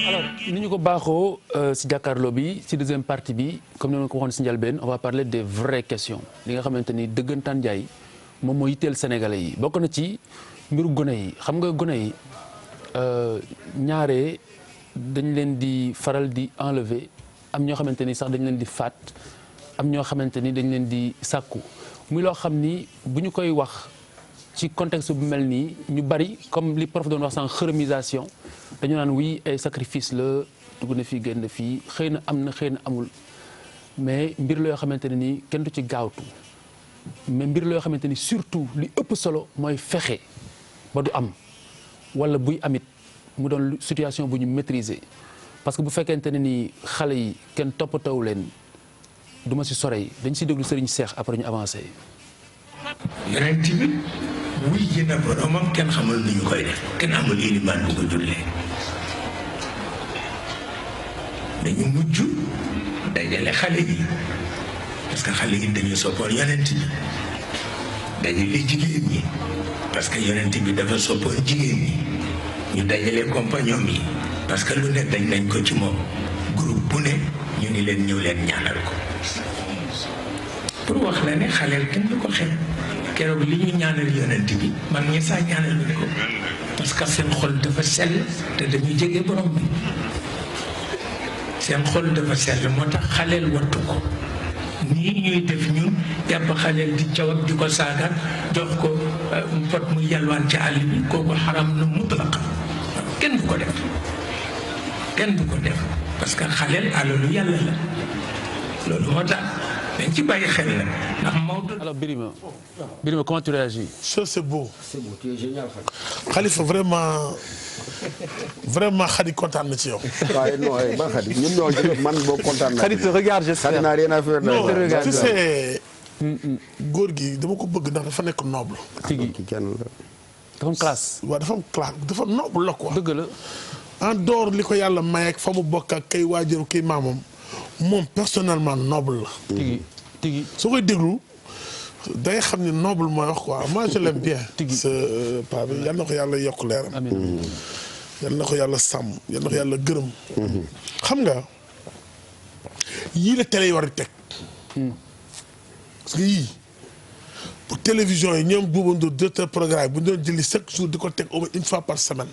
alors ni ñu ko baaxoo si jàkkaarloo bi si deuxième partie bi comme ni ma ko waxoon si njëlbeen on va parler des vraies questions li nga xamante ni dëggantaan Ndiaye moom moo yitteel sénégalais yi bokk na ci mbiru gone yi xam nga gone yi ñaare dañ leen di faral di enlever am ñoo xamante ni sax dañ leen di faat am ñoo xamante ni dañ leen di sàkku muy loo xam ni bu ñu koy wax ci contexte bu mel nii ñu bari comme li prof doon wax sànq xërëmisation dañu naan oui ay sacrifice la dugg na fii génn fii xëy na am na xëy na amul mais mbir la yoo xamante ne nii kenn du ci gaawtu mais mbir la yoo xamante ni surtout li ëpp solo mooy fexe ba du am wala buy amit mu doon situation bu ñu maîtriser parce que bu fekkente ne ni xale yi kenn toppatoo leen du ma si sore dañ si déglu Serigne Cheikh après ñu avancé. yonent bi wuy ji na boromam kenn xamul nu ñu koy def kenn amul ilimaan bu ko jullee dañu mujj dajale xale yi parce que xale yi dañu soppoon yonent bi dajale jigéen ñi parce que yonent bi dafa soppoon jigéen ñi ñu dajale compagnon yi parce que lu ne dañ nañ ko ci moom groupe bu ne ñu ni leen ñëw leen ñaanal ko pour wax la ne xaleel kenn du ko xeeb keroog li ñu ñaanal yonent bi man ñi saa ñaanal ñu ko parce que seen xol dafa sell te dañu jege borom bi seen xol dafa sell moo tax xaleel wattu ko nii ñuy def ñun jàpp xaleel di caw ak di ko saaga jox ko pot mu yalwaan ci àll bi kooku xaram na mutlaq kenn du ko def kenn du ko def parce que xaleel alalu yàlla la loolu moo tax dañ ci bàyyi xel la ndax Maodo. alors Birima comment tu réagis. ça c'est beau. C'est beau, tu es génial Khalifa vraiment Khady kontaan na ci yow. waaye non ban Khady ñun ñoo man boo kontaan naa. Khady te regarde j'espère. Khady n'a rien à faire. non tu sais góor gi dama ko bëgg ndax dafa nekk noble. tigi kenn la. dafa am classe. waaw dafa am classe dafa noble la quoi. dëgg la. en dehors li ko yàlla may ak fa mu bokk ak kay waajur kay maamam moom personnellement noble la. tigi soo koy déglu day xam ni noble mooy wax quoi moi je l'aime bien. tigi sa paa bi yal na ko yàlla yokk leeram. amiin yal na ko yàlla sàmm yal na ko yàlla gërëm. xam nga yii la télé yi war a teg. parce que yii pour télévision yi ñoom Bouba Ndour directeur programme bu ñu doon jëli chaque jour di ko teg au moins une fois par semaine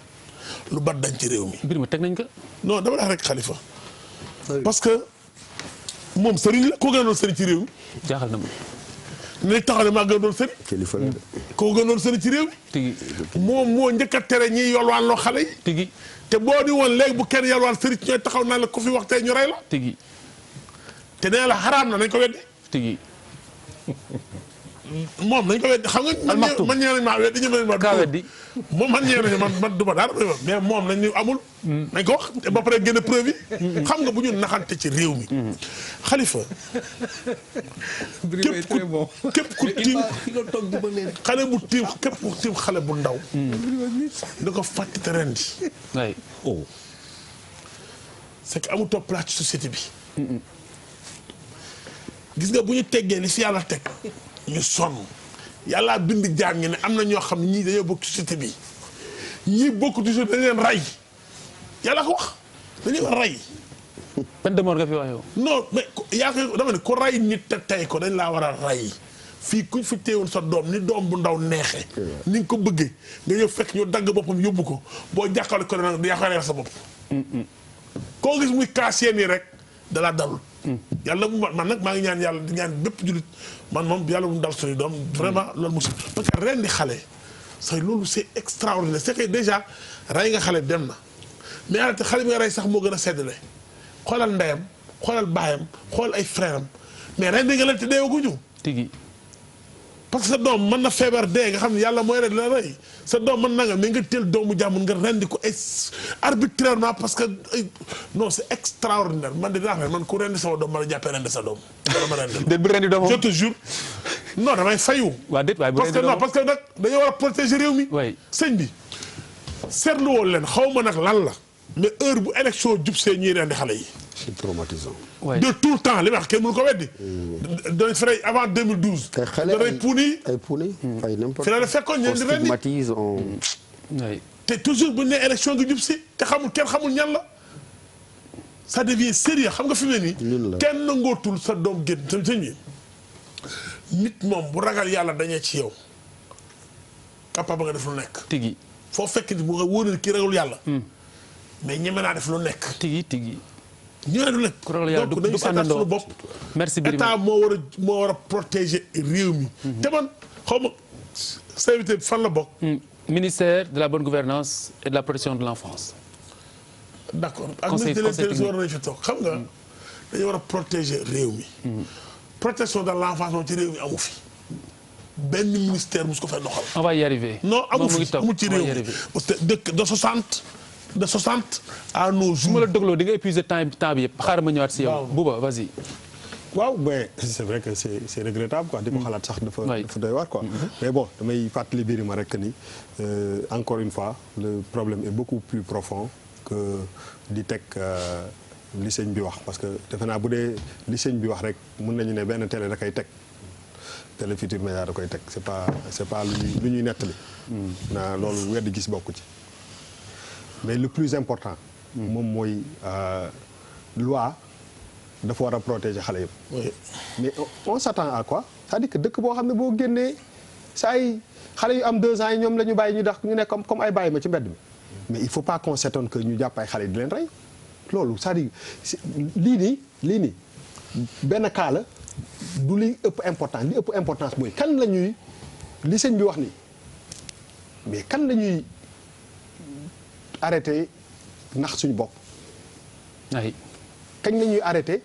lu bat dañ ci réew mi. Birima teg nañ ko. non dama la rek Khalifa. parce que moom sëriñ la koo gën a doon sëriñ ci réew mi. jaaxal na ma. ne taxaw ne maa gën a doon sëriñ. kilifa la de. koo gën a doon sëriñ ci réew mi. tigi moom moo njëkk a tere ñiy yolwaan loo xale yi. tigi te boo di woon léegi bu kenn yolwaan sëriñ ñooy taxaw naa la ku fi wax tey ñu rey la. tigi te nee la xaraam na nañ ko weddi. tigi moom nañ ko weddi xam nga. man ñee nañ maa weddi ñu ma. kaa weddi. moom man ñee nañ man du ma dara mais moom nañ ñu amul. nañ ko wax te ba pare génn preuve yi. xam nga bu ñu naxante ci réew mi. Khalifa. képp ku tiim xale bu tiim képp ku tiim xale bu ndaw. da ko fàtte te rendi. waay oh. c'est que amutoo place ci société bi. gis nga bu ñu teggee li fi yàlla teg. ñu sonn yàllaa bind jaam ñi ne am na ñoo xam ne ñii dañoo bokk ci société bi ñii bokk ci société dañu leen rey yàlla ko wax dañu leen rey. peine de mort nga fi wax yow. non mais yaa ko dama ne ku rey nit te tey ko dañ laa war a rey fii kuñ fi téewoon sa doom ni doom bu ndaw neexee. ni nga ko bëggee nga ñëw fekk ñu dagg boppam yóbbu ko boo jàkkaarloo ko nag yaa koy rey sa bopp. koo gis muy kaas yéen yi rek dalaa dalul. yàlla bu man nag maa ngi ñaan yàlla di ñaan bépp jullit man moom yàlla bu mu dal suñu doom vraiment loolu mosul parce que ren di xale say loolu c'est extraordinaire c'est que déjà rey nga xale dem na mais yàlla te xale bi nga rey sax moo gën a seddale xoolal ndeyam xoolal baayam xool ay frère am mais ren di nga leen te deewaguñu. tigi parce que sa doom mën na feebar dee nga xam ne yàlla mooy rek la rey sa doom mën na nga mais nga teel doomu jàmm nga rendi ko arbitrairement parce que non c'est extraordinaire man de dinaa xam man ku rendi sama doom man a jàppee rendi sa doom. dama rendi déet bu rendi doomam je te jure non damay fayu. waa déet waaye bu parce rendi que non doomam parce que nag dañoo war a protéger réew mi. waay sëñ bi seetlu woon leen xaw ma nag lan la mais heure bu élection jub see ñuy rendi xale yi. c'est traumatisant. Ouais. de tout le temps li ma wax kenn mënu ko weddi. danañ fi rey avant 2012. ay xale danañ puni. ay puni. ay n'importe fi la fekkoon ñeen di ren ni stigmatise on. oui. te toujours bu ñu nee élection gi jub si te kenn xamul ñan la ça devient sérieux xam nga fi mu ne ñun nii. la kenn nangootul sa doom génn sëñ bi nit moom bu ragal yàlla dañee ci yow capable nga def lu nekk. tigi foo fekk ni bu nga wóor kii ragalul yàlla. mais ñeme naa def lu nekk. tigi. ñeme du nekk. ku ragal yàlla donc du dañu seetaat suñu bopp. merci Birima état moo war a protéger réew mi. te man xaw ma service bi fan la bokk. ministère de la bonne gouvernance et de la protection de l'enfance. d'accord ak conseil ministre de l'Intérieur technique war nañu fi toog xam nga dañu war a protéger réew mi. protection de l'enfance moom ci réew mi amu fi. benn ministère mus ko fay doxal. on va y arriver. non amu fi amu ci réew mi parce que dëkk de 60 à nos su ma jours. la dégloo di nga épuiser temps bi yëpp xaaral ma ñëwaat si yow. Bouba vas-y. waaw mais c'est vrai que c'est regrettable quoi di ko xalaat sax dafa doy waar quoi. mais bon damay fàttali Birima rek ni encore une fois le problème est beaucoup plus profond que di teg li sëñ bi wax parce que defe naa bu dee li sëñ bi wax rek mën nañu ne benn télé da koy teg Télé Futurs Médias da koy teg c'est pas lu ñuy nettali. naa loolu weddi gis bokku ci mais le plus important. moom mooy loi. dafa war a protéger xale yëpp. mais on s'attend à quoi c'est-à-dire que dëkk boo xam ne boo génnee saa yi xale yu am 2 ans yi ñoom la ñu bàyyi ñu dax ñu nekk comme ay bàyyi ma ci mbedd mi. mais il faut pas qu'on s'étonne que ñu jàpp ay xale di leen rey loolu c'est-à-dire lii nii benn cas la du li ëpp important li ëpp importance mooy kan la ñuy li sëñ bi wax nii mais kan la ñuy arrêté nax suñu bopp. ay kañ la ñuy arrêté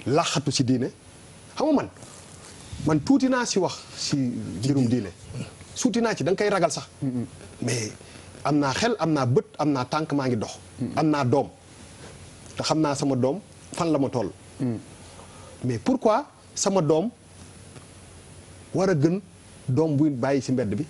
laxatu ci diine xam nga man tuuti naa ci wax ci mbirum diine suuti naa ci da nga koy ragal sax mais am naa xel am naa bët am naa tànk maa ngi dox am naa doom te xam naa sama doom fan la ma toll mais pourquoi sama doom war a gën doom buy bàyyi ci mbedd bi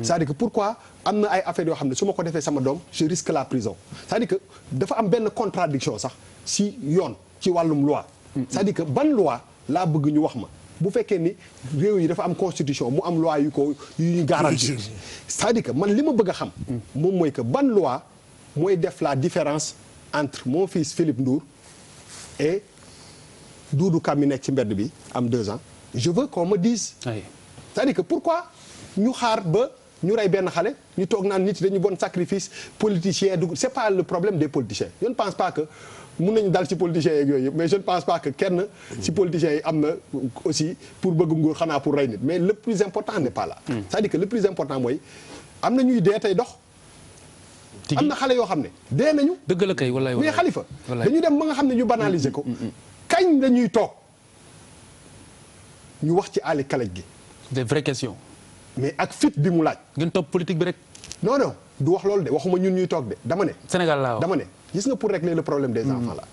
c'est-à-dire que pourquoi am na ay affaires yoo xam ne su ma ko defee sama doom je risque la prison c'est-à-dire que dafa am benn contradiction sax ci yoon ci wàllum loi c'est-à-dire que ban loi laa bëgg ñu wax ma bu fekkee ni réew yi dafa am constitution mu am loi yu ñu garanti c'est-à-dire que man li ma bëgg a xam moom mooy que ban loi mooy def la différence entre mon fils Philippe Ndour et Doudou Ka mi nekk ci mbedd bi am 2 ans je veux qu'on me dise c'est-à-dire que pourquoi ñu xaar ba ñu rey benn xale ñu toog naan nit dañu bon sacrifice politicien du c'est pas le problème des politiciens je ne pense pas que mun nañu dal ci politiciens yeeg yooyu yëpp mais je ne pense pas que kenn ci politiciens yi am na aussi pour bëgg nguur xanaa pour rey nit mais le plus important n'est pas là c'est-à-dire que le plus important mooy am na ñuy dee tey dox am na xale yoo xam ne dee nañu dëgg la kay wallaay mais Khalifa dañu dem ba nga xam ne ñu banaliser ko kañ la ñuy toog ñu wax ci àlli kalaj gi des vraies questions mais ak fit bi mu laaj ngeen topp politique bi rek non du wax loolu de waxuma ñun ñuy toog de dama ne Sénégal laa wax dama ne gis nga pour régler le problème des enfants là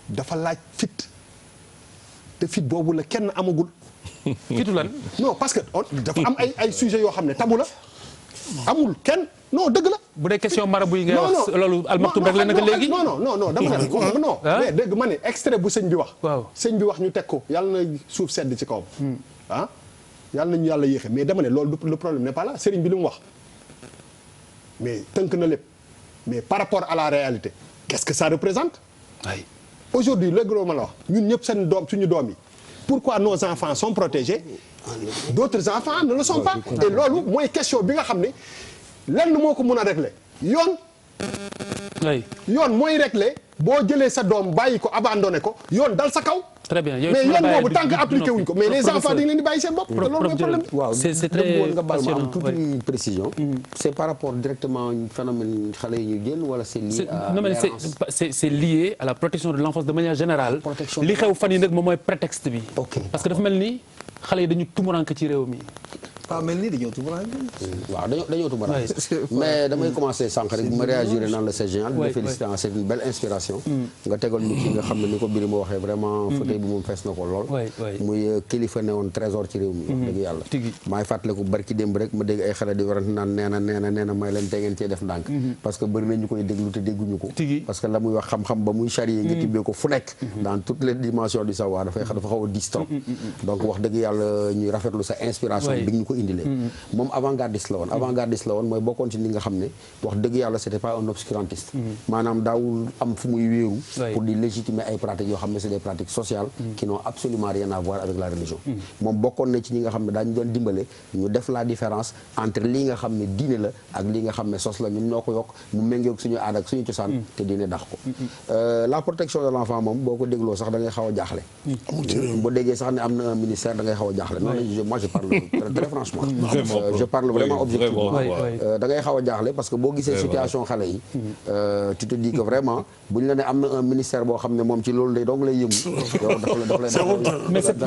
dafa laaj fit te fit boobu la kenn amagul fitu lan non parce que dafa am ay sujets yoo xam ne tabu la amul kenn non dëgg la bu dee question marabu yi ngay wax loolu almaktum rek la naka léegi non dama ne non mais dëgg ma ne extrait bu sëñ bi wax waaw sëñ bi wax ñu teg ko yàlla na suuf sedd ci kawam yàlla nañu yàlla yéexe mais dama ne loolu le problème n'est pas là sëriñ bi li mu wax mais tënk na lépp mais par rapport à la réalité qu'est-ce que ça représente aujourd'hui léegi loo ma la wax ñun ñëpp seen doom suñu doom yi pourquoi nos enfants sont protégés d'autres enfants ne le sont pas et loolu mooy question bi nga xam ne lenn moo ko mën a régler yoon mooy régler boo jëlee sa doom bàyyi ko abandonné ko yoon dal sa kaw très bien mais yoon boobu tant que appliqué wuñ ko mais les enfants dañ leen di bàyyi seen bopp loolu mooy problème waaw c'est très nga baal ma am passionnant toute précision c'est par rapport directement phénomène xale yi ñu jël wala c'est lié à non mais c'est lié à la protection de l'enfance de manière générale li xew fan yi nag moom mooy prétexte bi parce que dafa mel ni xale yi dañu tumuranke ci réew mi pas mel ni dañoo tubaab waaw dañoo tubaab mais damay commencer sànq rek bu ma réagir naan la c'est génial di féliciter c'est une belle inspiration nga tegal ñu ki nga xam ne ni ko Birima waxee vraiment fauteuil bi moom fees na ko lool muy kilifa ne woon trésor ci réew mi wax dëgg yàlla maay fàttaliku barki démb rek ma dégg ay xale di warante naan nee na may leen te ngeen cee def ndànk parce que bëri na ñu koy déglu te dégguñu ko parce que la muy wax xam-xam ba muy charrier nga tibbee ko fu nekk dans toutes les dimensions du savoir dafa xaw a dis trop donc wax dëgg yàlla ñuy rafetlu sa inspiration bi ñu ko indilee moom avant-gardiste la woon mooy bokkoon ci li nga xam ne wax dëgg yàlla c'était pas un obscurantiste maanaam daawul am fu muy wéeru pour di légitimer ay pratiques yoo xam ne c'est des pratiques sociales qui n'ont absolument rien à voir avec la religion moom bokkoon na ci ñi nga xam ne daañu doon dimbale ñu def la différence entre li nga xam ne diine la ak li nga xam ne sos la ñun ñoo ko yokk mu méngoog suñu aada ak suñu cosaan te diine dax ko la protection de l'enfant moom boo ko dégloo sax da ngay xaw a jaaxle boo déggee sax ne am na un ministère da ngay xaw a jaaxle non moi je parle très franchement je parle vraiment objectivement da ngay xaw a jaaxle parce que boo gisee situation xale yi tu te dis que vraiment bu ñu la ne am na un ministère boo xam ne moom ci loolu day donc lay yëngu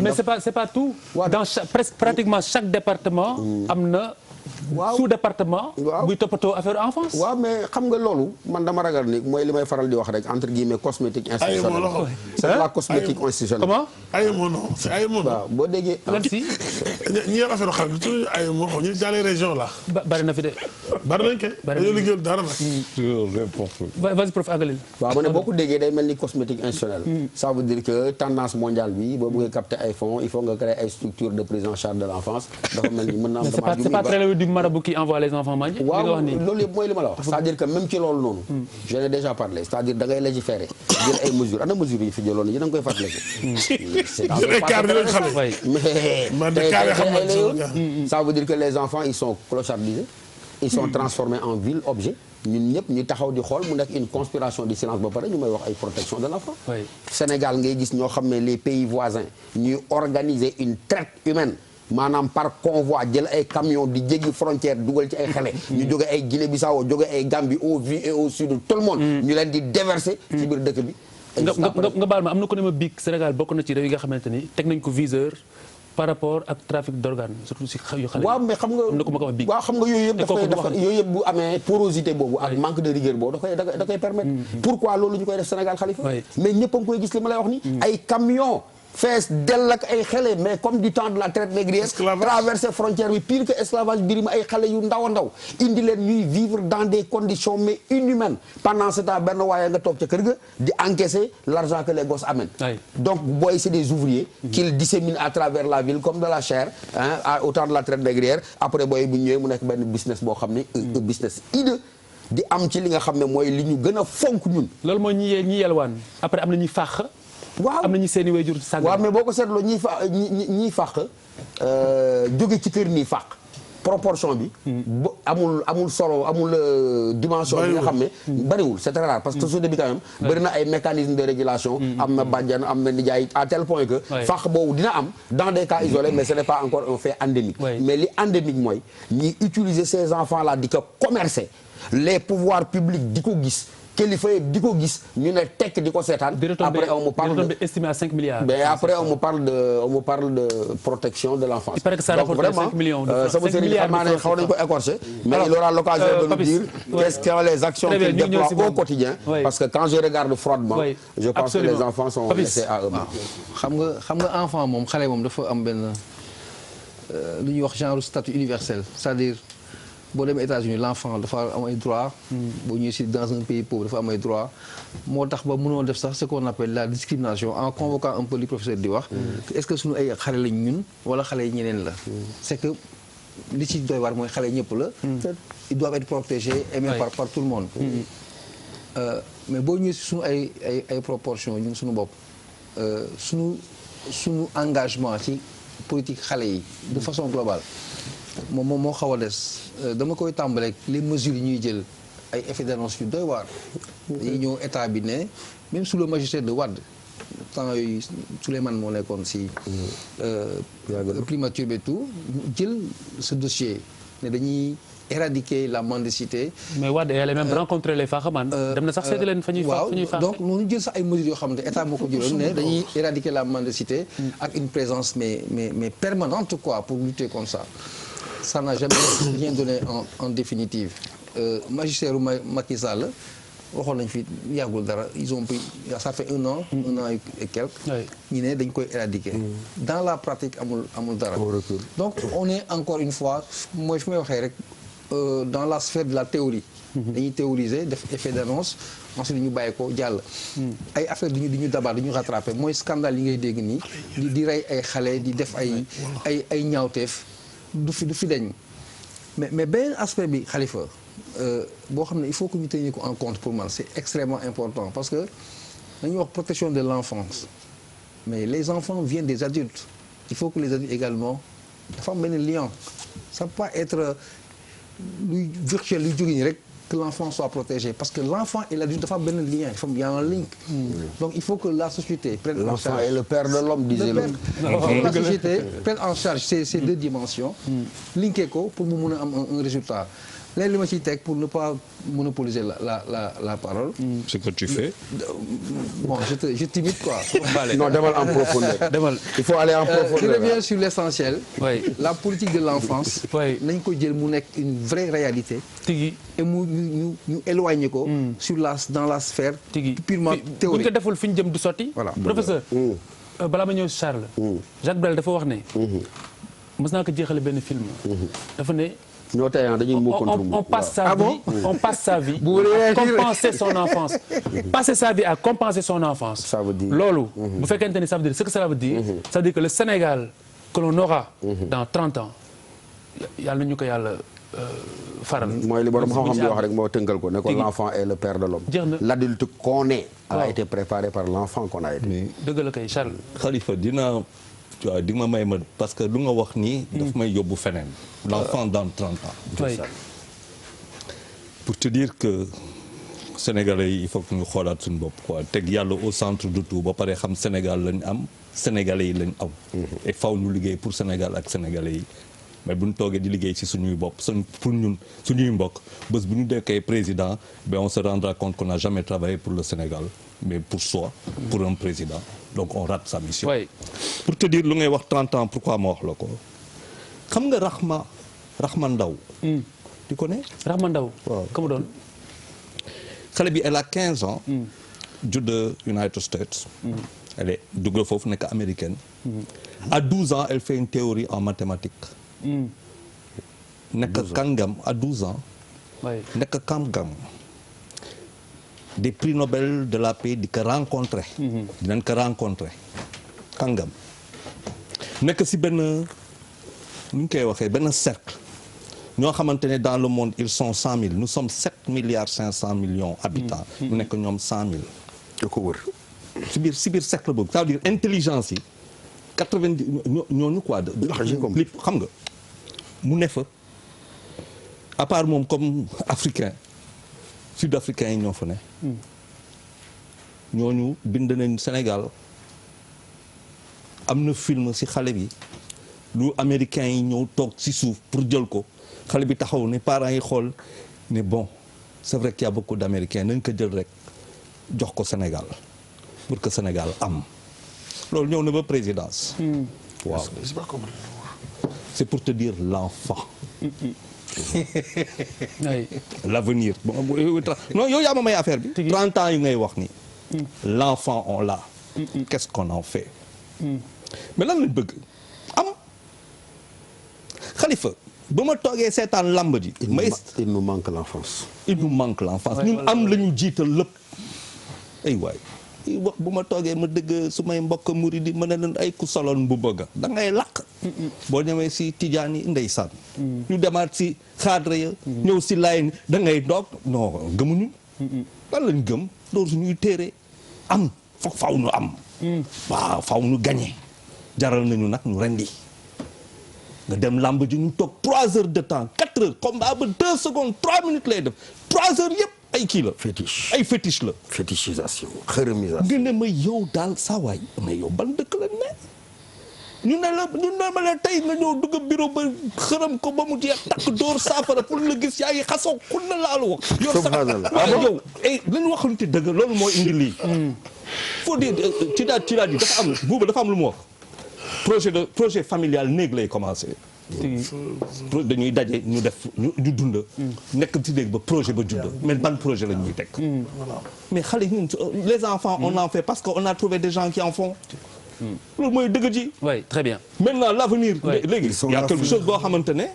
mais c'est pas tout dans presque pratiquement chaque département am na sous département buy toppatoo affaire enfance waaw mais xam nga loolu man dama ragal ni mooy li may faral di wax rek entre guillemets cosmétique institutionnelle c'est la cosmétique institutionnelle comment AEMO non c'est AEMO waaw boo déggee lan si ñi yor affaire xam tu AEMO ñu dans les régions là bari na fi de bari nañ kay dañoo liggéeyal dara nag vas-y prof agalil waaw ma ne boo ko déggee day mel ni cosmétique institutionnelle ça veut dire que tendance mondiale bi boo bëggee capter ay fonds il faut nga créer ay structures de prise en charge de l'enfance dafa mel ni mën na am c'est pas très loin du marabout qui envoie les enfants manger waaw loolu yëpp mooy li ma la wax c'est-à-dire que même ci loolu noonu je l'ai déjà parlé c'est-à-dire da ngay légiférer jël ay mesures ana mesures yi fi jëloon yi da nga koy fàttaliku mais ça veut dire que les enfants ils sont clochardisés ils sont transformés en vil objet ñun ñëpp ñu taxaw di xool mu nekk une conspiration du silence ba pare ñu may wax ay protection de l'enfant Sénégal ngay gis ñoo xam ne les pays voisins ñuy organiser une traite humaine maanaam par convoi jël ay camion di jéggi frontière dugal ci ay xale ñu jóge ay Guinée-Bissau jóge ay Gambie au vu et au sud tout le monde ñu leen di déverser ci biir dëkk bi nga baal ma am na ko ne ma biig Sénégal bokk na ci réew yi nga xamante ni teg nañ ko viseur par rapport ak trafic d'organes surtout si yu xale waaw mais xam nga am na ko ma ko wax biig waaw xam nga yooyu yëpp dafa yooyu yëpp bu amee porosité boobu ak manque de rigueur boobu da koy permettre pourquoi loolu ñu koy def Sénégal Khalifa mais ñëpp a ngi koy gis li ma lay wax ni ay camion fees dell ak ay xale mais comme du temps de la traite négrière traverser frontière bi pire que esclavage Birima ay xale yu ndaw a ndaw indi leen ñuy vivre dans des conditions mais inhumaines pendant ce temps benn waaye nga toog ca kër ga di encaisser l'argent que les gosses amènent donc booy c'est des ouvriers qu'ils disséminent à travers la ville comme de la chair au temps de la traite négrière après booy bu ñëwee mu nekk benn business boo xam ne business hideux di am ci li nga xam ne mooy li ñu gën a fonk ñun loolu mooy ñi yelwaan après am na ñuy fàq waaw am nañu seen i waajur sàgg waaw mais boo ko seetloo ñiy fàq jóge ci kër nii fàq proportion bi amul solo amul dimension bi nga xam ne bariwul c'est très rare parce que société bi quand même bari na ay mécanismes de régulation am na bàjjan am na nijaay à tel point que fàq boobu dina am dans des cas isolés mais ce n'est pas encore un fait endémique mais li endémique mooy ñi utiliser ces enfants là di ko commercer les pouvoirs publics di ko gis kilifa yi di ko gis ñu ne tekk di ko seetaan. après on me parle de estimé à 5 milliards. mais après on me parle de protection de l'enfance. il paraît que ça rapporte 5 millions de francs. 5 milliards de francs xaw nañu ko écorché. mais il aura l'occasion de nous dire qu'est-ce que les actions qu'il déploie au quotidien. parce que quand je regarde froidement. je pense que les enfants sont laissés à eux-mêmes. xam nga enfant moom xale moom dafa am benn lu ñuy wax genre statut universel c'est-à-dire. boo demee États-Unis l'enfant dafa am ay droits. boo ñëwee si dans un pays pauvre dafa am ay droits. moo tax ba mënoo def sax ce qu'on appelle la discrimination en convoquant un peu li professeur di wax. est-ce que suñu ay xale lañ ñun wala xale yi ñeneen la. c'est que li ci doy waar mooy xale ñëpp la. ils doivent être protégés aimés par tout le monde. mais boo ñëwee si suñu ay proportions ñun suñu bopp suñu engagement ci politique xale yi de façon globale. moom moo xaw a des dama koy tàmbaleeg les mesures yi ñuy jël ay effets d'annonce yu doy waar. dañuy ñëw état bi ne même sous le magistère de Wade temps yooyu Souleymane moo nekkoon si primature bi tout jël ce dossier ne dañuy éradiquer la mendicité. mais Wade elle a même rencontré les Fakhaman. dem na sax seeti leen fa ñuy fa donc noonu jël sax ay mesures yoo xamante état moo ko jëloon ne dañuy éradiquer la mendicité ak une présence mais permanente quoi pour lutter contre ça. ça n'a jamais rien donné en définitive. Magistère Macky Sall waxoon nañ fi yàggul dara ils ont pris ça fait un an et quelques. ñu ne dañ koy éradiquer. dans la pratique amul dara. donc on est encore une fois mooy fi may waxee rek dans la sphère de la théorie. dañuy théoriser def effet d'annonce ensuite ñu bàyyi ko jàll. ay affaire di ñu dabaat di ñu rattraper mooy scandale yi ngay dégg nii di rey ay xale di def ay ñaawteef du fi dañ mais benn aspect bi Khalifa boo xam ne il faut que ñu tenir ko en compte pour man c'est extrêmement important parce que dañuy wax protection de l'enfance mais les enfants viennent des adultes il faut que les adultes également dafa am benn lien ça peut pas être luy virtuel luy jóge nii rek que l'enfant soit protégé parce que l'enfant et l'adulte dafa am benn lien il y a un link donc il faut que la société prenne en charge. L'enfant est le père de l'homme disait l'homme. La société prenne en charge ces deux dimensions linké ko pour mu mun a am un résultat léegi li ma ciy teg pour ne pas monopoliser la parole. Ce que tu fais. Bon je t'imite quoi. Non demal en profondeur. demal Il faut aller en profondeur. Je reviens sur l'essentiel. Oui. La politique de l'enfance. Oui. nañ ko jël mu nekk une vraie réalité. tigi et mu ñu éloigner ko. dans la sphère. tigi purement bu ñu théorique. ko deful fi ñu jëm du sotti. Voilà. Professeur. balaa ma ñëw Charles. Jacques Brel dafa wax ne. mës naa ko jeexale benn film. dafa ne. ñoo tey dañuy mu contre mu. on passe sa vie on passe sa vie à compenser son enfance. passer sa vie à compenser son enfance. Ça veut dire loolu. bu fekkente ni ça veut dire ce que ça veut dire. ça veut dire que le Sénégal que l'on aura. dans 30 ans yàlla nañu ko yàlla faral. mooy li borom xam-xam di wax rek moo tënkal ko ne ko l'enfant est le père de l'homme. jeex na l'adulte qu'on est a été préparé par l'enfant qu'on a été. dëgg la kay Charles. Khalifa waaw di nga may ma parce que lu nga wax nii. daf may yóbbu feneen. l'enfant dans 30 ans. oui. pour te dire que Sénégalais yi il faut que ñu xoolaat suñu bopp quoi teg yàlla au centre de tout ba pare xam Sénégal lañ am Sénégalais yi lañ am. et faw ñu liggéey pour Sénégal ak Sénégalais yi. mais bu ñu toogee di liggéey ci suñuy bopp pour ñun suñuy mbokk bés bu ñu nekkee président ben on se rendra compte qu'on n'a jamais travaillé pour le Sénégal mais pour soi. pour un président. donc on rate sa mission. oui. pour te dire lu ngay wax 30 ans pourquoi ma wax la ko xam nga Rahma Ndaw. tu connais. Rahma Ndaw. waaw ka mu doon. xale bi elle a 15 ans. judd United States. elle est dugg foofu nekk américaine. à 12 ans elle fait une théorie en mathématiques. nekk kàngam à 12 ans. oui. nekk kàngam. des prix Nobel de la paix di ko rencontrer. dinañ ko rencontrer kàngam. nekk ci benn nu ñu koy waxee benn cercle. ñoo xamante ne dans le monde ils sont 100 000 nous sommes 7 milliards 500 millions habitants. ñu nekk ñoom 100 000. da ko wër. ci biir cercle boobu ça veut dire intelligence yi 90 ñooñu quoi. li xam nga mu ne fa à part moom comme africain sud-africain yi ñoo fa ne. ñooñu bind nañ Sénégal am na film ci xale bi lu américain yi ñëw toog ci suuf pour jël ko xale bi taxaw ne parents yi xool ne bon c'est vrai qu'il y a beaucoup d'américains nañ ko jël rek jox ko Sénégal pour que Sénégal am loolu ñëw na ba présidence. waaw c'est pour te dire l'enfant. l'avenir non yow yaa ma may affaire bi. 30 ans yu ngay wax ni l'enfant on l'a. qu'est-ce qu'on en fait. mais lan lañ bëgg am Khalifa ba ma toogee seetaan lamb ji. il nous manque l'enfance. il nous manque l'enfance ñun am la ñu jiital lépp ay waay wax bu ma toogee ma dëgg su may mbokk murid yi ma ne leen ay ku soloon bu bëgg da ngay lakk. boo ñëwee si tijaan yi ndeysaan. ñu demaat si xaadra ya ñëw si laay da ngay doog non gëmuñu. lan lañ gëm loolu suñuy téere am foog faw nu am. waaw faw nu gagné jaral nañu nag ñu rendi nga dem lamb ji ñu toog 3 heures de temps 4 heures combat ba 2 secondes 3 minutes lay def 3 heures yëpp ay kii la. fétiche ay fétiche la. fétichisation xërëmisation. nga ne ma yow daal saa waay mais yow ban dëkk la ne ñu ne ma ne tey nga ñëw dugg bureau ba xërëm ko ba mu jeex takk dóor saafara pour la gis yaa ngi xasoo kun na laalu wax. yow sax waaye yow lañu waxante dëgg loolu mooy indi lii. faut dire ci daal di dafa am buuba dafa am lu mu wax. projet familial néeg lay commencer dañuy daje ñu def ñu dund. nekk ci dégg ba projet ba judd. mais ban projet la ñuy teg. mais xale ñun les enfants on en fait parce que on a trouvé des gens qui en font. loolu mooy dëgg ji. oui très bien. maintenant l'avenir léegi il y a quelque chose boo xamante ne.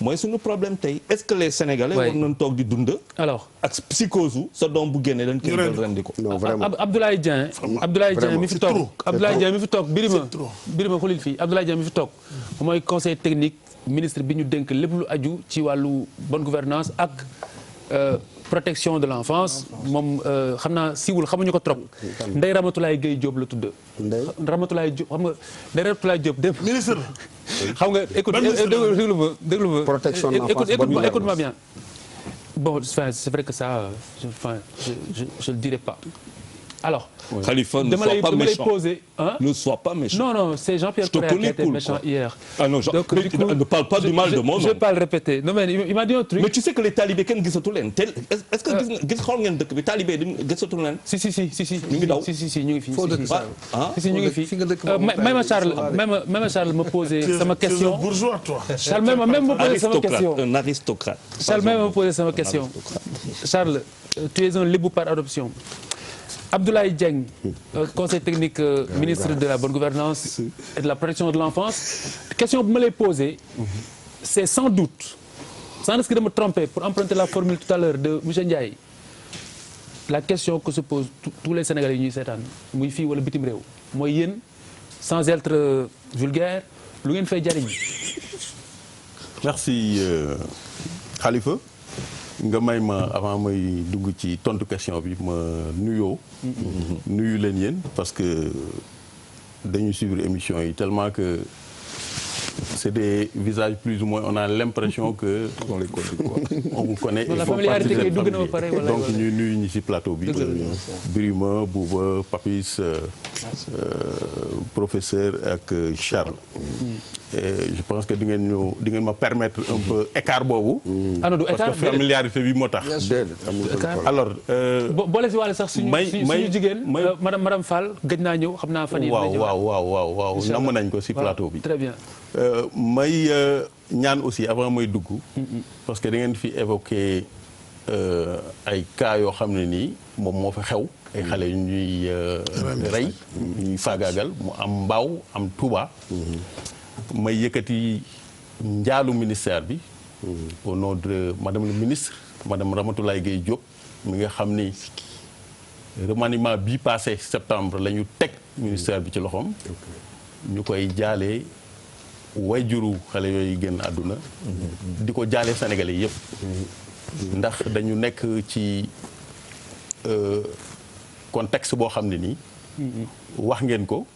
mooy suñu problème tey est-ce que les Sénégalais. war nañ toog di dund. alors ak psychose sa doom bu génne dañ koy jël rendi ko. non vraiment Abdoulaye Dieng. Abdoulaye Dieng mi fi toog Abdoulaye Dieng mi fi toog Birima xulil fii Abdoulaye Dieng mi fi toog mooy conseil technique ministre bi ñu dénk lépp lu aju ci wàllu bonne gouvernance ak protection de l'enfance moom xam naa siiwul xamuñu ko trop. Ndeye Ramatoulaye Gueye Diop la tudd. Ramatoulaye Diop xam nga Ndeye Ramatoulaye Diop dem. ministre. xam nga écoute déglu ma. protection de l'enfance écoute-moi bien. Bon c'est vrai que ça je le dirai pas. Alors. Khalifa ne sois pas méchant. Poser, hein? Ne sois pas méchant. Non, c'est Jean-Pierre Correa qui a été méchant hier. Ah non, donc, mais ne parle pas du mal de mon nom. Je vais pas le répéter. Non, mais il m'a dit un truc. Mais tu sais que les talibés kenn gisatu leen est-ce que gis xool ngeen dëkk bi talibé gisatu leen. Si ñu ngi daw si ñu ngi fi. foo dëkk si ñu ngi fi. Même Charles me posait sama question. Tu es un bourgeois toi. Charles même me posait sama question. Un aristocrate. Charles même me posait sama question. Charles, tu es un lébou par adoption. Abdoulaye Dieng, conseil technique ministre de la bonne gouvernance et de la protection de l'enfance. Question bu ma lay poser, c'est sans doute, sans risque de me tromper, pour emprunter la formule tout à l'heure de monsieur Ndiaye, la question que se posent tous les Sénégalais yi ñuy seetaan muy fii wala bitim réew mooy yéen sans être vulgaire lu ngeen fay jariñ. Merci Khalifa. nga may ma avant may dugg ci tontu question bi ma nuyoo. nuyu leen yéen parce que dañuy suivre émission yi tellement que c'est des visages plus ou moins on a l'impression que on vous connaît. la familiarité kay dugg na ba pare wala donc ñuy nuyu ñi ci plateau bi. Birima Bouba Papis professeur ak Charles. Et je pense que di ngeen ma permettre un peu écart boobu. ah non du écart parce que familiarité bi moo tax. alors. boole si wàllu sax suñu jigéen. madame Fall gëj naa ñëw xam naa fan yii. waaw namm nañ ko si plateau bi. très bien. may ñaan aussi avant may dugg. parce que da ngeen fi évoqué ay cas yoo xam ne nii moom moo fa xew. ay xale yu ñuy rey. ñuy faagaagal mu am Mbao am Touba. may yëkkati njaalu ministère bi. au nom de madame le ministre madame Ramatoulaye Gueye Diop mi nga xam ni remaniement bii passé septembre la ñu teg ministère bi ci loxoom. ñu koy jaalee wayjuru xale yooyu génn àdduna. di ko jaalee Sénégalais yëpp. ndax dañu nekk ci contexte boo xam ne nii. wax ngeen ko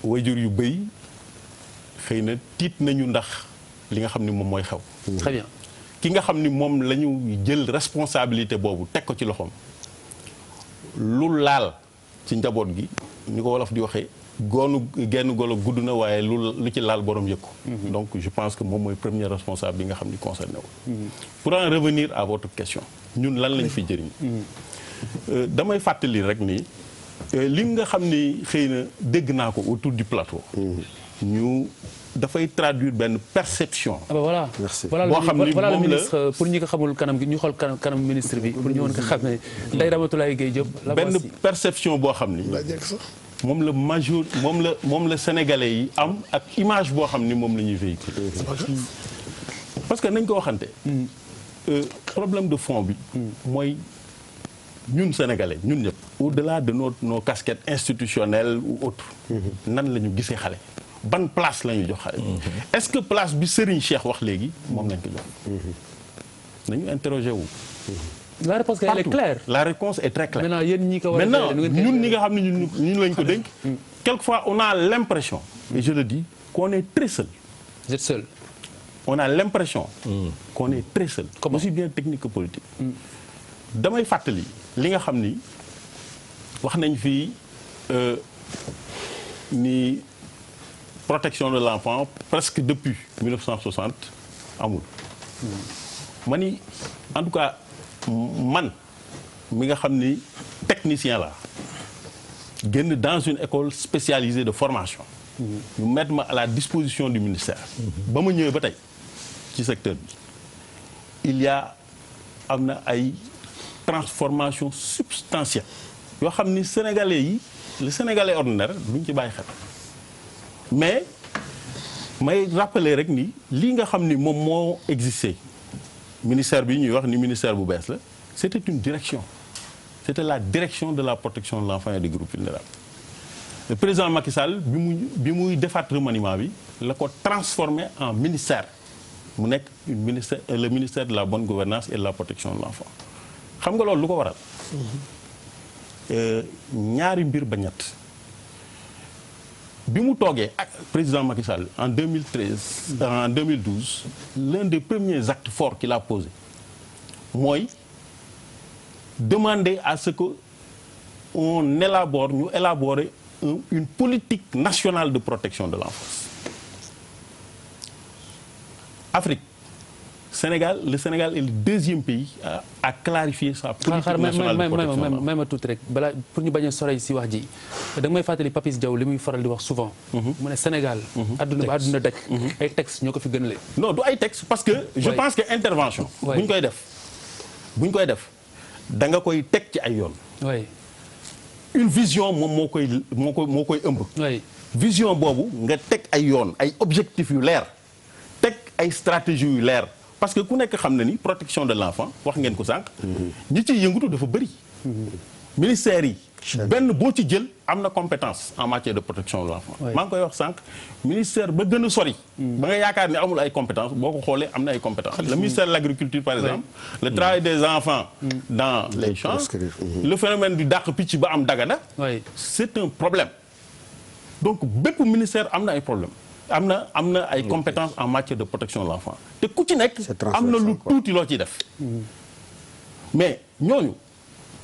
wayjur yu bëy. xëy na tiit nañu ndax li nga xam ni moom mooy xew. très bien ki nga xam ni moom la ñu jël responsabilité boobu teg ko ci loxoom lu laal ci njaboot gi ñu ko wolof di waxee genn golo gudd na waaye lu ci laal borom yëg ko. donc je pense que moom mooy premier responsable bi nga xam ni concerné wu. pour en revenir à votre question ñun lan lañ fi jëriñ. damay fàttali rek ni li nga xam ni xëy na dégg naa ko autour du plateau. ñu dafay traduire benn perception. ah ben voilà. Merci. boo xam ni voilà le moom la ministre pour ñi ko xamul kanam gi ñu xool kanam ministre bi pour ñu mën ko xamee. Ndeye Ramatoulaye Gueye Diop. benn perception boo xam ni. moom la major moom la sénégalais yi am ak image boo xam ni moom la ñuy véhiculer. parce que nañ ko waxante. problème de fond bi. mooy ñun sénégalais ñun ñëpp. au-delà de nos casquettes institutionnelles ou autres. nan la ñu gisee xale. ban place la ñu jox xale. est-ce que place bi Serigne Cheikh wax léegi moom lañ ko jox. nañu interroger wu. la réponse elle est claire. la réponse est très claire. maintenant yéen ñi ko war a maintenant ñun ñi nga xam ne ñun lañ ko dénk. quelquefois on a l'impression et je le dis qu'on est très seul. vous êtes seul. on a l'impression qu'on est très seul. Comment? Aussi bien technique que politique. damay fàttali li nga xam ni wax nañ fii ni protection de l'enfant presque depuis 1960 amul. ma ni en tout cas man mi nga xam ni technicien la génn dans une école spécialisée de formation ñu mettre ma à la disposition du ministère. ba ma ñëwee ba tey ci secteur bi il y a am na ay transformation substantielle yoo xam ni sénégalais yi le sénégalais ordinaire duñ ci bàyyi xel mais may rappeler rek ni lii nga xam ni moom moo existé ministère bi ñuy wax ni ministère bu bees la c'était une direction c'était la direction de la protection de l'enfant et des groupes vulnérables le président Macky Sall bi muy defaat remaniement bi la ko transformé en ministère mu nekk le ministère de la bonne gouvernance et de la protection de l'enfant xam nga loolu lu ko waral ñaari mbir ba ñett bi mu toogee ak président Macky Sall en 2012 l'un des premiers actes forts qu'il a posé mooy demander à ce que on élaborer une politique nationale de protection de l'enfance. Afrique, le Sénégal est le deuxième pays à clarifier sa politique nationale de protection de l'enfance. may ma tuuti rek balaa pour ñu bañ a sore si wax ji da nga may fàttali Papis Diaw li muy faral di wax souvent. mu ne Sénégal. adduna ba adduna daj. ay textes ñoo ko fi gënale. non du ay textes parce que. je pense que intervention. bu ñu koy def da nga koy teg ci ay yoon. une vision moom moo koy ëmb. vision boobu nga teg ay yoon ay objectifs yu leer teg ay stratégies yu leer parce que ku nekk xam na ni protection de l'enfant wax ngeen ko sànq. ñi ciy yëngatu dafa bëri. ministères yi. benn boo ci jël am na compétence en matière de protection de l'enfant. maa ngi koy wax sànq ministère ba gën a sori. ba nga yaakaar ni amul ay compétences boo ko xoolee am na ay compétences. le ministère de l'agriculture par exemple. le travail des enfants. dans les champs. le phénomène du dàq picc ba am Dagana. c'est un problème. donc bépp ministère am na ay problèmes. am na ay compétences en matière de protection de l'enfant te ku ci nekk am na lu tuuti loo ciy def. mais ñooñu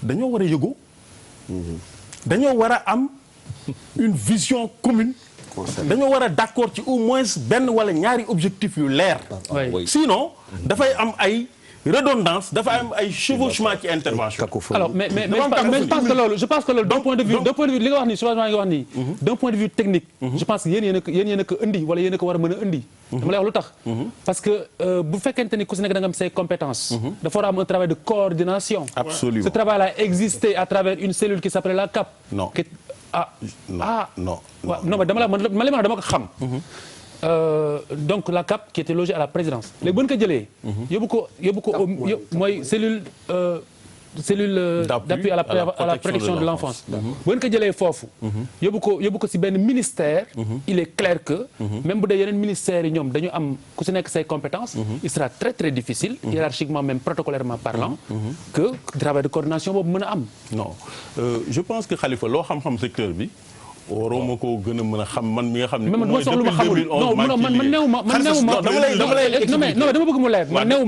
dañoo war a yëgoo. dañoo war a am une vision commune. dañoo war a d'accord ci au moins benn wala ñaari objectifs yu leer. sinon dafay am ay redondance dafa am ay chevauchement ci intervention. alors mais je pense que loolu d'un point de vue li nga wax nii chevauchement yi nga wax nii. d'un point de vue technique. je pense que yéen a ko indi wala yéen a ko war a mën a indi. dama lay wax lu tax. parce que bu fekkente ni ku si nekk da nga am say compétences. dafa war a am un travail de coordination. absolument ce travail a existé à travers une cellule qui s'appelait la CAP. non mais dama ko xam. Donc la CAP qui était logée à la présidence léegi bu ñu ko jëlee. yóbbu ko mooy cellule d'appui à la protection de l'enfance. bu ñu ko jëlee foofu. yóbbu ko ci benn ministère. il est clair que. même bu dee yeneen ministères yi ñoom dañu am ku ci nekk say compétences. il sera très très difficile. hiérarchiquement même protocolairement parlant. que travail de coordination boobu mën a am. non je pense que Khalifa loo xam-xam secteur bi. waroo ma ko gën a mën a xam man mi nga xam ne. mooy depuis 2011 man néew ma dama bëgg mu leer man néew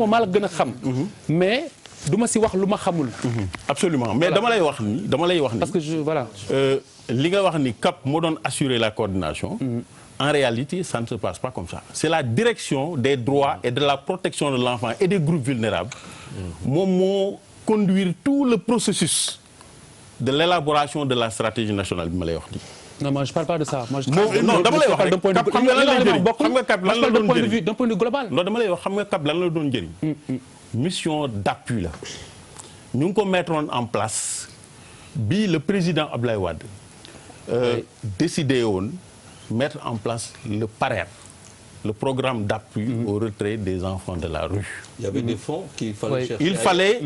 ma maa la gën a xam. mais du ma si wax lu ma xamul. absolument mais dama lay wax ni. parce que voilà. li nga wax ni CAP moo doon assurer la coordination. en réalité ça ne se passe pas comme ça. c'est la direction des droits et de la protection de l'enfant et des groupes vulnérables. moom moo conduire tout le processus. de l'élaboration de la stratégie nationale bi ma lay wax nii. non moi je parle pas de ça. moi je non dama lay wax rek CAP xam nga lan lay jëriñ xam nga CAP lan la doon jëriñ d'un point de vue global. non dama lay wax xam nga CAP lan la doon jëriñ. mission d'appui la. ñu ngi ko mettre en place bi le président Abdoulaye Wade. décidé woon mettre en place le PARER. le programme d'appui au retrait des enfants de la rue. Il y avait des fonds qu'il fallait chercher.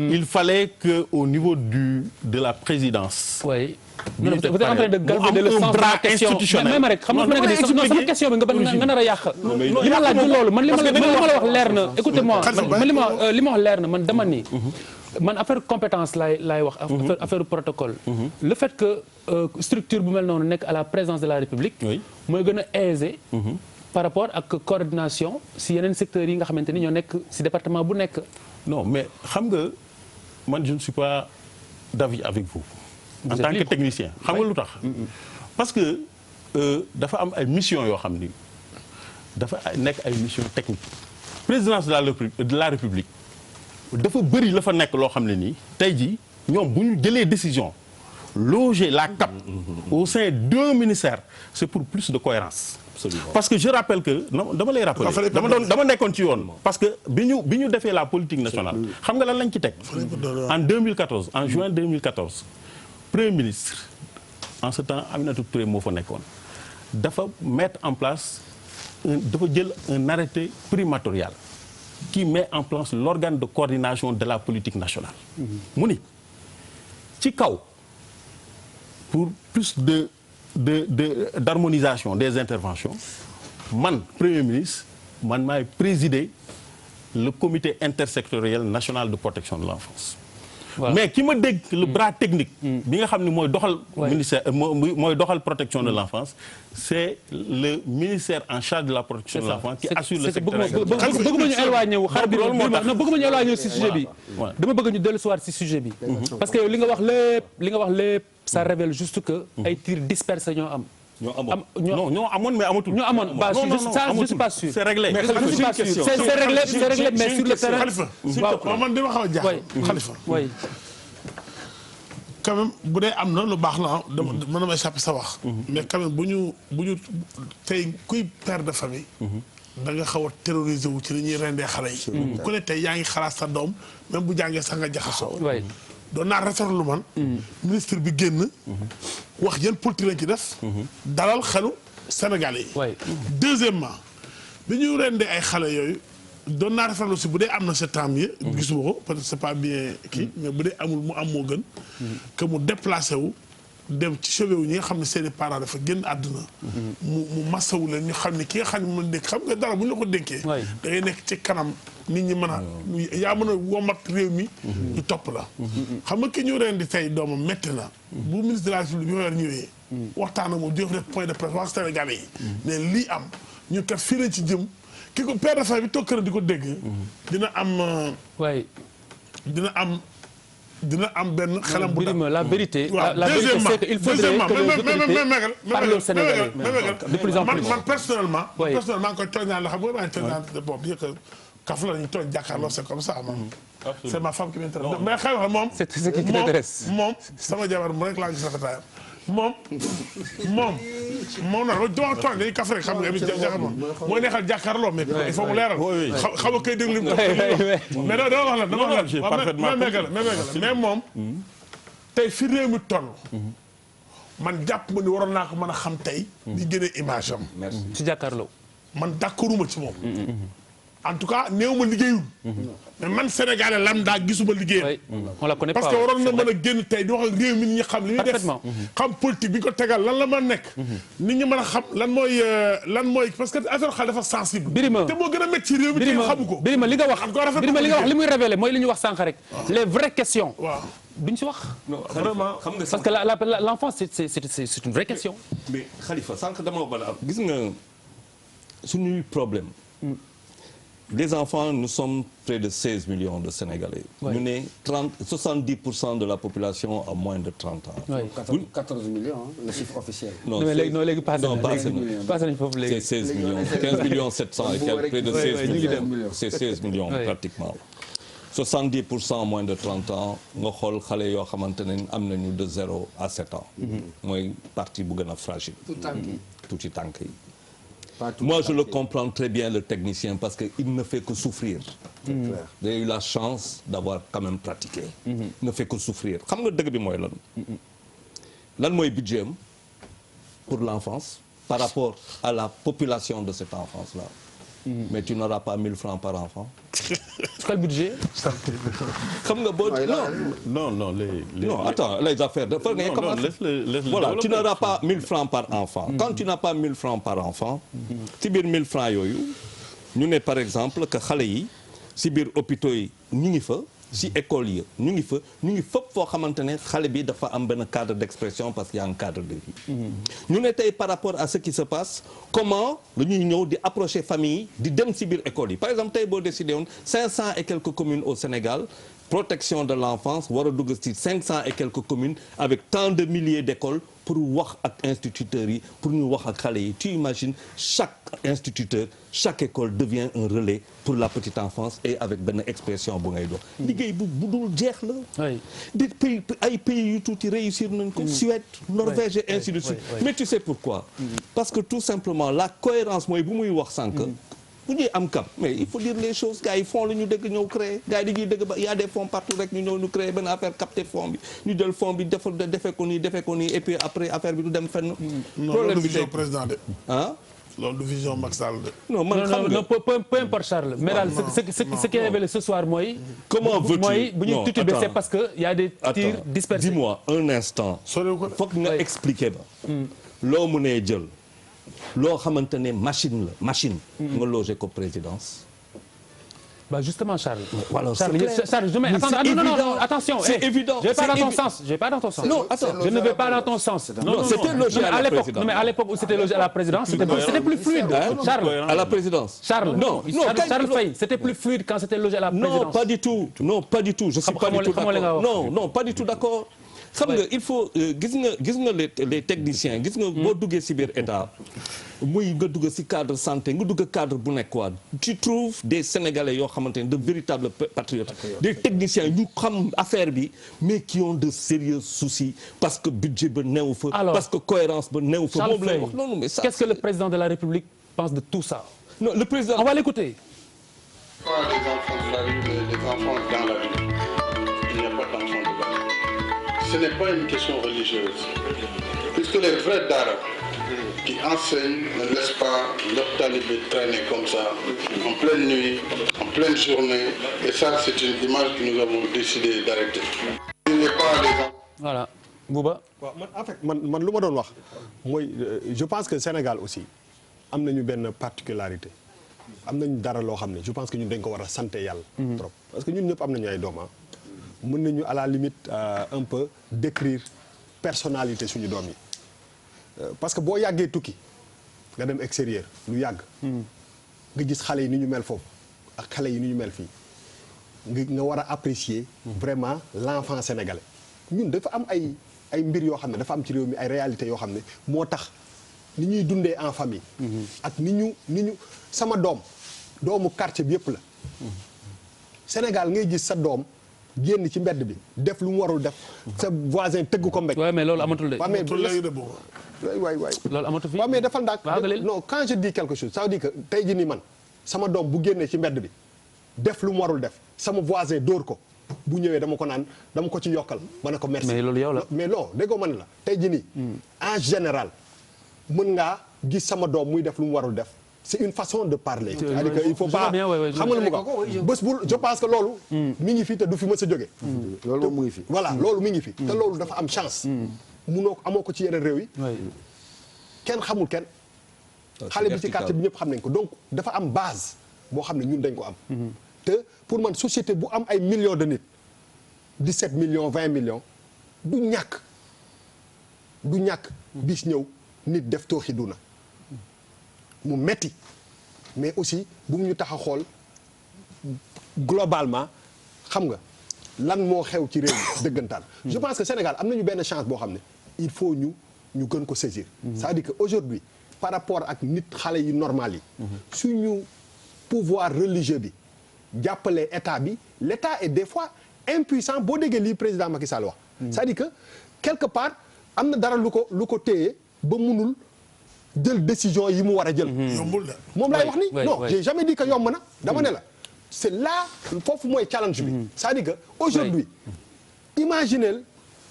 Il fallait que au niveau de la présidence. Oui. vous êtes en train de galvauder le sens de la question. même rek xam nga sama question bi nga nar a yàq. li ma laaj du loolu man li ma la wax leer na. écoutez-moi man li ma wax leer na man dama ni. man affaire compétence laay wax. affaire protocole. le fait que structure bu mel noonu nekk à la présidence de la République. mooy gën a aisé. par rapport ak coordination si yeneen secteurs yi nga xamante ni ñoo nekk si département bu nekk. non mais xam nga man je ne suis pas d'avis avec vous. en tant que technicien xam nga lu tax. parce que dafa am ay missions yoo xam ni dafa nekk ay missions techniques. présidence de la République dafa bëri la fa nekk loo xam ne nii tey jii ñoom bu ñu jëlee décision loger la CAP au sein d'un ministère c'est pour plus de cohérence. Absolument. Parce que je rappelle que dama lay rappeler dama nekkoon ci yoon parce que bi ñu defee la politique nationale xam nga lan lañ ci teg en 2014 en juin 2014 premier ministre en ce temps Aminata Touré moo fa nekkoon dafa mettre en place dafa jël un arrêté primatorial qui met en place l'organe de coordination de la politique nationale mu ni ci kaw pour plus d'harmonisation des interventions man premier ministre man maay présider le comité intersectoriel national de protection de l'enfance. Voilà. Mais ki ma dégg le bras technique bi nga xam ne mooy doxal ministère mooy doxal protection de l'enfance c'est le ministère en charge de la protection de l'enfance qui assure le secteur. bëgguma ñu éloigné wu xar bi non bëgguma ñu éloigné wu si sujet bi dama bëgg ñu dellu siwaat si sujet bi parce que yow li nga wax lépp ça révèle juste que ay tirs dispersés ñoo am. ñoo amoon mais amatul. ñoo amoon bah je suis pas sûr. c'est réglé mais c'est réglé mais sur le terrain. Khalifa man dama xaw a jaaxal. Khalifa oui. quand même bu dee am na lu baax la dama mën na may échapper sa wax. mais quand même bu ñu tey kuy père de famille. da nga xaw a terroriser wu ci li ñuy rendee xale yi. ku ne tey yaa ngi xalaat sa doom même bu jàngee sax nga jaxasoo. doon naa rafetlu man. ministre bi génn. wax yan politique lañ ci def. dalal xelu Sénégalais yi. deuxièmement bi ñu rendee ay xale yooyu doon naa rafetlu si bu dee am na sa temps yi. gisuma ko peut-être c'est pas bien kii mais bu dee amul mu am moo gën. que mu déplacé wu dem ci chevet wu ñi nga xam ne seeni parents dafa génn àdduna. mu masawu leen ñu xam ne ki nga xam ne mën dénk xam nga dara bu ñu la ko dénkee. da ngay nekk ci kanam. nit ñi mën a yaa mën a womat réew mi ñu topp la xam nga ki ñu ren di tey doomam métti na bu ministre de la République bi weer ñëwee waxtaan ak moom jox def point de presse wax Sénégalais yi ne lii am ñu kat fii lañ ci jëm ki ko père de famille bi toog kër di ko dégg dina am benn xelam bu dal la vérité la vérité c'est qu'il faudrait que les autorités parlent aux Sénégalais de plus en plus man personnellement nga koy tooñ naa la xam nga maa ngi tooñ naa boobu kaf la ñu toog jàkkaarloo c'est comme ça c'est ma femme qui m'intéresse mais xëy na moom c'est ce qui t'intéresse moom sama jabar mu rek laa gis rafetaayam moom na doo toog dañuy kaf rek xam nga bi jàkkaar moom mooy neexal jàkkaarloo mais il faut mu leeral xam nga koy déglu mais dama wax la mais moom tey fi réew mi toll man jàpp ma ni waroon naa ko mën a xam tey di génnee image am ci jàkkaarloo man d'accorduma ci moom en tout cas néew ma liggéeyul. mais man Sénégalais lambda gisuma liggéeyam. on la connaît pas parce que waroon na mën a génn tey di wax ak réew mi nit ñi xam li muy def. xam politique bi ñu ko tegal lan la mën nekk. nit ñi mën a xam lan mooy parce que affaire xale dafa sensible. Birima te moo gën a métti ci réew mi te xamu ko. Birima li nga wax li muy révélé mooy li ñu wax sànq rek. les vraies questions. waaw duñ ci wax. non vraiment xam nga parce que l'enfance c'est une vraie question. mais Khalifa sànq dama wax ba gis nga suñuy problème. Les enfants, nous sommes près de 16 millions de Sénégalais. Ouais. Nous sommes 70% de la population à moins de 30 ans. Ouais. 14 millions, hein, le chiffre officiel. Non, c'est 16 millions. 15 millions 700 et quelques, près de 16 millions. C'est 16 millions pratiquement. 70% moins de 30 ans, nous avons de 0 à 7 ans. Moi, partie fragile. Tout est tanké. Moi, je le comprends très bien, le technicien, parce qu'il ne fait que souffrir. J'ai eu la chance d'avoir quand même pratiqué. Il ne fait que souffrir. Vous savez ce que c'est le budget pour l'enfance par rapport à la population de cette enfance-là. Mais tu n'auras pas 1000 francs par enfant. C'est quoi le budget? Non, attends, les affaires. Voilà, tu n'auras pas 1000 francs par enfant. Quand tu n'as pas 1000 francs par enfant, si bien 1000 francs, nous sommes par exemple que les si bien hôpitaux, nous sommes si école yi ñu ngi fépp foo xamante ne xale bi dafa am benn cadre d'expression parce qu'il y a un cadre de vie. ñu ne tey par rapport à ce qui se passe comment la ñuy ñëw di approcher famille di dem si biir école yi par exemple tey boo décidé woon 500 et quelques communes au Sénégal protection de l'enfance war a dugg ci 500 et quelques communes avec tant de milliers d'écoles pour wax ak instituteurs yi pour ñu wax ak xale yi. Tu imagines chaque instituteur chaque école devient un relais pour la petite enfance et avec benn expression bu ngay dox. liggéey bu dul jeex la. des pays ay pays yu tuuti réussir nañ ko. Suède Norvège et ainsi de suite. Mais tu sais pourquoi? Parce que tout simplement la cohérence mooy bu muy wax sànq. bu ñuy am cap mais il faut dire les choses gars yi fonds la ñu dëgg ñëw créer gars yi dañuy dëgg ba y a des fonds partout rek ñu ñëw ñu créer benn affaire capter fonds bi ñu jël fonds bi defee ko nii et puis après affaire bi du dem fenn. problème bi vision président de. ah. loolu du vision Macky Sall de. non man xam nga non peu importe Charles. mais daal ce qui est révélé ce soir mooy. comment veux-tu mooy bu ñu titubé c'est parce que y a des tirs dispersés. dis-moi un instant. foog nga expliquer ba. loo mënee jël. loo xamante ne machine la machine. nga loger ko présidence. Bah justement Charles. Voilà, Charles, je mets non, attention. C'est évident. Je vais pas dans ton sens. Non, attends. Je ne vais pas dans ton sens. Non, c'était logé à la présidence. Non, mais à l'époque où c'était logé à la présidence, c'était plus fluide. Charles. À la présidence. Charles. Non, Charles Faye, c'était plus fluide quand c'était logé à la présidence. Non, pas du tout. Non, pas du tout. Je suis pas du tout d'accord. Non, pas du tout d'accord. xam nga il faut gis nga les techniciens gis nga boo duggee ci biir état muy nga dugg ci cadre santé nga dugg cadre bu nekk quoi tu trouves des sénégalais yoo xamante ne de véritables patriotes des techniciens ñu xam affaire bi mais qui ont de sérieux soucis parce que budget ba neew fa parce que cohérence ba neew fa moom lay wax noonu mais ça qu'est-ce que le président de la République pense de tout ça? Non, le président on va l'écouter. Pas des enfants de la rue mais des enfants dans la rue. Il n'y a pas d'enfants de la rue. Ce n'est pas une question religieuse, puisque les vrais Dara qui enseignent ne laissent pas leur talibé traîner comme ça, en pleine nuit, en pleine journée, et ça c'est une image que nous avons décidé d'arrêter. Il n'y a pas les enfants. Voilà. Bouba. waaw man en fait man lu ma doon wax mooy je pense que Sénégal aussi am nañu benn particularité am nañu dara loo xam ne je pense que ñun dañ ko war a sant yàlla. trop parce que ñun ñëpp am nañu ay doom mën nañu à la limite un peu décrire personnalité suñu doom yi parce que boo yàggee tukki nga dem extérieur lu yàgg nga gis xale yi ni ñu mel foofu ak xale yi ni ñu mel fii nga war a apprécier vraiment l'enfant sénégalais ñun dafa am ay mbir yoo xam ne dafa am ci réew mi ay réalités yoo xam ne moo tax ni ñuy dundee en famille ak ni ñu sama doomu quartier bi yëpp la Sénégal ngay gis sa doom génn ci mbedd bi def lu mu warul def sa voisin tëgg ko mbéj. waaw mais loolu amatul de. waay loolu amatul fii. waaw mais defal ndaak non quand je dis quelque chose ça veut dire que tey jii nii man sama doom bu génnee ci mbedd bi def lu mu warul def sama voisin dóor ko bu ñëwee dama ko naan dama ko ci yokkal ma ne ko merci. mais loolu yow la. mais non déggoo ma ne la tey jii nii en général mën ngaa gis sama doom muy def lu mu warul def. C'est une façon de parler. C'est-à-dire que il faut pas xam nga lu mu ko bés bu je pense que loolu mi ngi fi te du fi mës a jóge loolu moom mu ngi fi. voilà loolu mi ngi fi te loolu dafa am chance munoo ko amoo ko ci yeneen réew yi kenn xamul kenn xale bi ci quartier bi ñëpp xam nañ ko donc dafa am base boo xam ne ñun dañ ko am te pour man société bu am ay millions de nit 17 millions 20 millions du ñàkk bis ñëw nit def tooxi duna mu metti mais aussi bu mu ñu tax a xool globalement xam nga lan moo xew ci réew mi dëggantaan. je pense que Sénégal am nañu benn chance boo xam ne il faut ñu gën ko saisir. c'est-à-dire que aujourd'hui par rapport ak nit xale yi normal yi. suñu pouvoir religieux bi jàppale état bi l'état est des fois impuissant boo déggee lii président Macky Sall wax. c'est-à-dire que quelque part am na dara lu ko téye ba munul. jël décision yi mu war a jël. yombul de. moom laay wax ni non j'ai jamais dit que yomb na dama ne la c'est là foofu mooy challenge bi. c'est-à-dire que aujourd'hui imaginez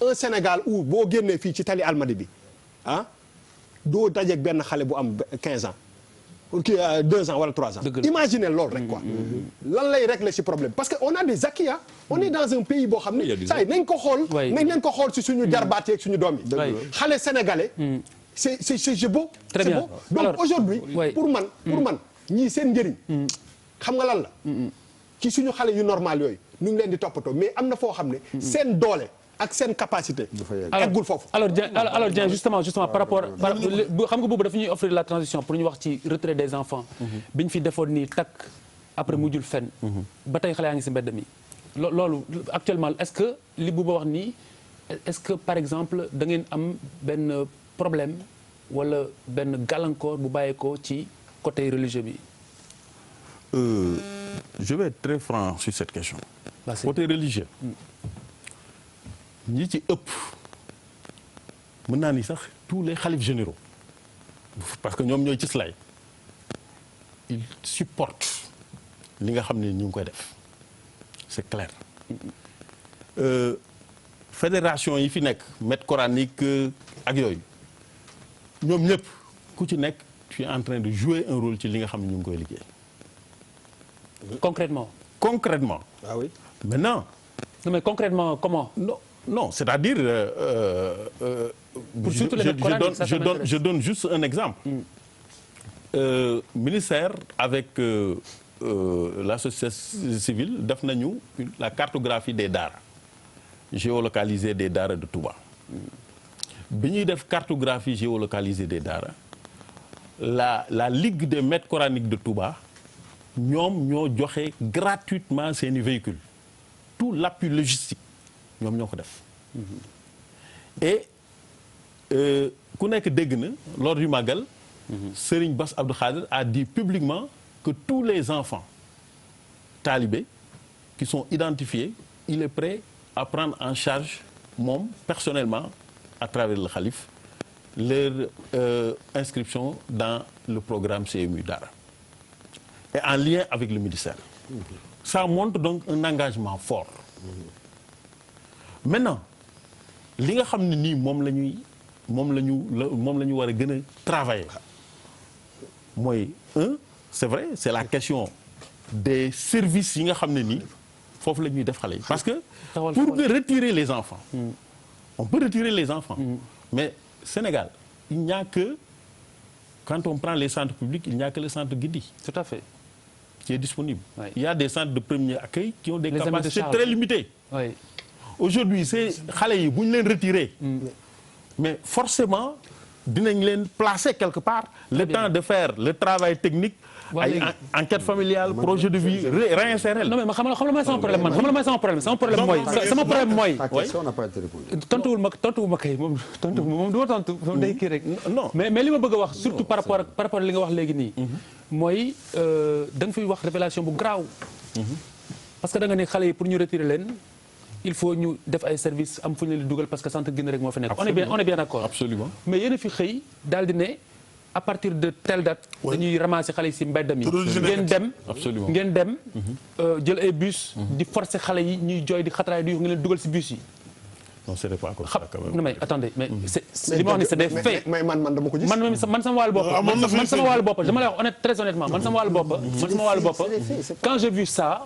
un Sénégal où boo génnee fii ci tali Almadi bi doo dajeeg benn xale bu am 15 ans kii 2 ans wala 3 ans. imaginez loolu rek quoi. lan lay régler ci problème parce que on a des acquis on est dans un pays boo xam ne saa yi nañ ko xool. nañ leen ko xool ci suñu jarbaat yeeg suñu doom yi. xale sénégalais. c'est beau. Très bien. Donc alors, aujourd'hui pour man ñii seen njëriñ xam nga lan la ci suñu xale yu normal yooyu ñu ngi leen di toppatoo mais am na foo xam ne seen doole ak seen capacité eggul foofu. alors Dieng justement par rapport xam nga boobu dafa ñuy offrir la transition pour ñu wax ci retrait des enfants bi ñu fi defoon nii takk après mujjul fenn ba tey xale yaa ngi si mbedd mi loolu actuellement est-ce que li bu ba wax nii est-ce que par exemple da ngeen am benn problème wala benn gàllankoor bu bàyyeekoo ci côté religieux bi. Je vais être très franc sur cette question. Côté religieux. ñi ci ëpp mën naa ni sax tous les khalifes généraux parce que ñoom ñooy ci slay ils supportent li nga xam ne ñu ngi koy def c'est clair. Fédération yi fi nekk maître coranique ak yooyu ñoom ñëpp ku ci nekk tu es en train de jouer un rôle ci li nga xam ne ñu ngi koy liggéey. Concrètement. Ah oui. Maintenant. Non mais concrètement comment? Non, c'est-à-dire je donne juste un exemple. Ministère avec la société civile def nañu la cartographie des daara géolocalisée des daara de Touba. Bi ñuy def cartographie géolocalisée des daara la Ligue des maîtres coraniques de Touba ñoom ñoo joxe gratuitement seeni véhicules tout l'appui logistique ñoom ñoo ko def. Et ku nekk dégg na lors du Magal. Serigne Bass Abdou Khadir a dit publiquement que tous les enfants talibés qui sont identifiés il est prêt à prendre en charge moom personnellement à travers le khalife leur inscription dans le programme CMU Dara et en lien avec le ministère. Ça montre donc un engagement fort. Maintenant li nga xam ne nii moom la ñu war a gën a travailler mooy c'est vrai c'est la question des services yi nga xam ne nii foofu la ñuy def xale yi parce que pour retirer les enfants on peut retirer les enfants mais Sénégal il n'y a que quand on prend les centres publics il n'y a que le centre Guidi tout à fait qui est disponible. Oui. Il y a des centres de premier accueil qui ont des les capacités très limitées. Oui. Aujourd'hui c'est xale yi bu ñu leen retirer mais forcément dinañ leen placer quelque part le temps de faire le travail technique ay enquête familiale projet de vie réinsérer. Non mais xam nga mooy sama problème man xam nga mooy sama problème mooy Ta question n'a pas été répondue. tontuwul ma kay moom du ma tontu moom day kii rek. Non mais li ma bëgg a wax surtout par rapport ak li nga wax léegi nii. mooy da nga fiy wax révélation bu graaw. parce que da nga ne xale yi pour ñu retirer leen. il faut ñu def ay services am fu ñu leen di dugal parce que centre Guinée rek moo fi nekk. on est bien d'accord. Absolument. mais yéen a fi xëy daal di ne à partir de telle date. dañuy ramasser xale yi ci mbedd mi. ngeen dem. jël ay bus. di forcer xale yi ñuy jooy di xatraay di ngeen leen dugal ci bus yi. non c'est pas comme ça quand même. non mais attendez mais c'est li ma wax ni c'est des faits. mais man dama ko gis. man sama wàllu bopp. man sama wàllu bopp dama lay wax très honnêtement man sama wàllu bopp. quand j'ai vu ça.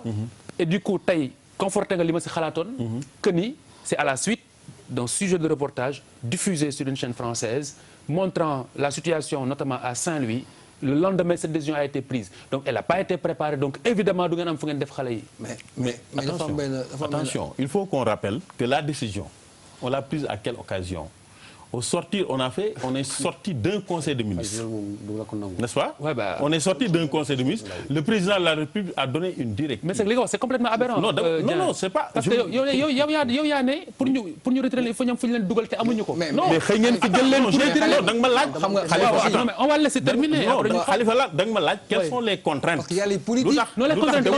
et du coup tey. conforté nga li ma ci xalaatoon que ni c'est à la suite d'un sujet de reportage diffusé sur une chaîne française montrant la situation notamment à Saint-Louis le lendemain cette décision a été prise donc elle n'a pas été préparée donc évidemment du ngeen am fu ngeen def xale yi. mais attention il faut qu'on rappelle que la décision on l'a prise à quelle occasion au sortir on est sorti d'un conseil de ministres n'est-ce pas? Ouais, bah, on est sorti d'un conseil de ministres le président de la République a donné une directive. mais c'est que li nga wax c'est complètement aberrant. non c'est pas. parce que yow yaa ne pour ñu retirer il faut ñu am fu ñu leen dugal te amuñu ko. mais xëy ngeen fi jël leen pour retirer leen da nga ma laaj. xam nga Khalifa mais on va le laisser terminer. Khalifa la da nga ma laaj quelles sont les contraintes. parce qu'il y a les politiques. non les contraintes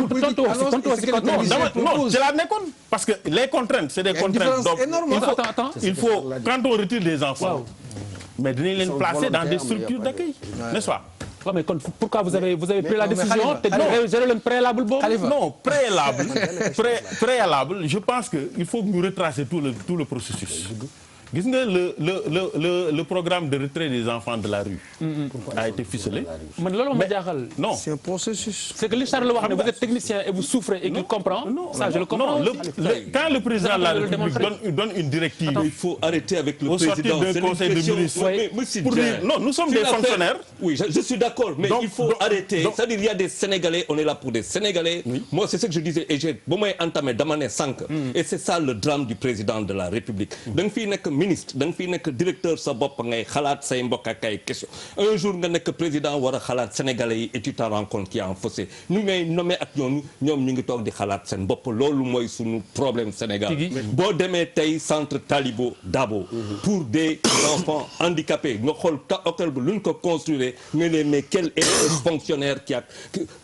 non c'est la nekkoon parce que les contraintes c'est des contraintes donc il faut quand on retire des enfants mais dinañ leen placer dans des structures d'accueil n'est-ce pas? Ouais, mais pourquoi vous avez pris la décision te gérer leen préalable boobu? Non préalable je pense que il faut que ñu retracer tout le processus. Gis nga le programme de retrait des enfants de la rue. A été ficelé. man loolu ma jaaxal. Non c'est un processus. c'est que li Charles wax ne vous êtes technicien et vous souffrez et qu'il comprend. Ça je le comprends. Non quand le président de la République donne une directive. Il faut arrêter avec le au président. sortir d'un conseil de ministres. Pour dire non nous sommes des fonctionnaires. Oui je suis d'accord mais il faut arrêter. C'est-à-dire il y a des Sénégalais on est là pour des Sénégalais. Moi c'est ce que je disais et j'ai ba may entamé dama ne sànq. Et c'est ça le drame du président de la République. da nga fiy nekk ministre da nga fiy nekk directeur sa bopp ngay xalaat say mbokk ak ay question un jour nga nekk président war a xalaat sénégalais yi et tu te rends compte qu'il y a un fossé ñu ngay nommé ak ñoom ñu ngi toog di xalaat seen bopp loolu mooy suñu problème Sénégal boo demee tey centre Talibou Dabo pour des enfants handicapés nga xool hôtel bi lu ñu ko construire nga ne mais quel est le fonctionnaire qui a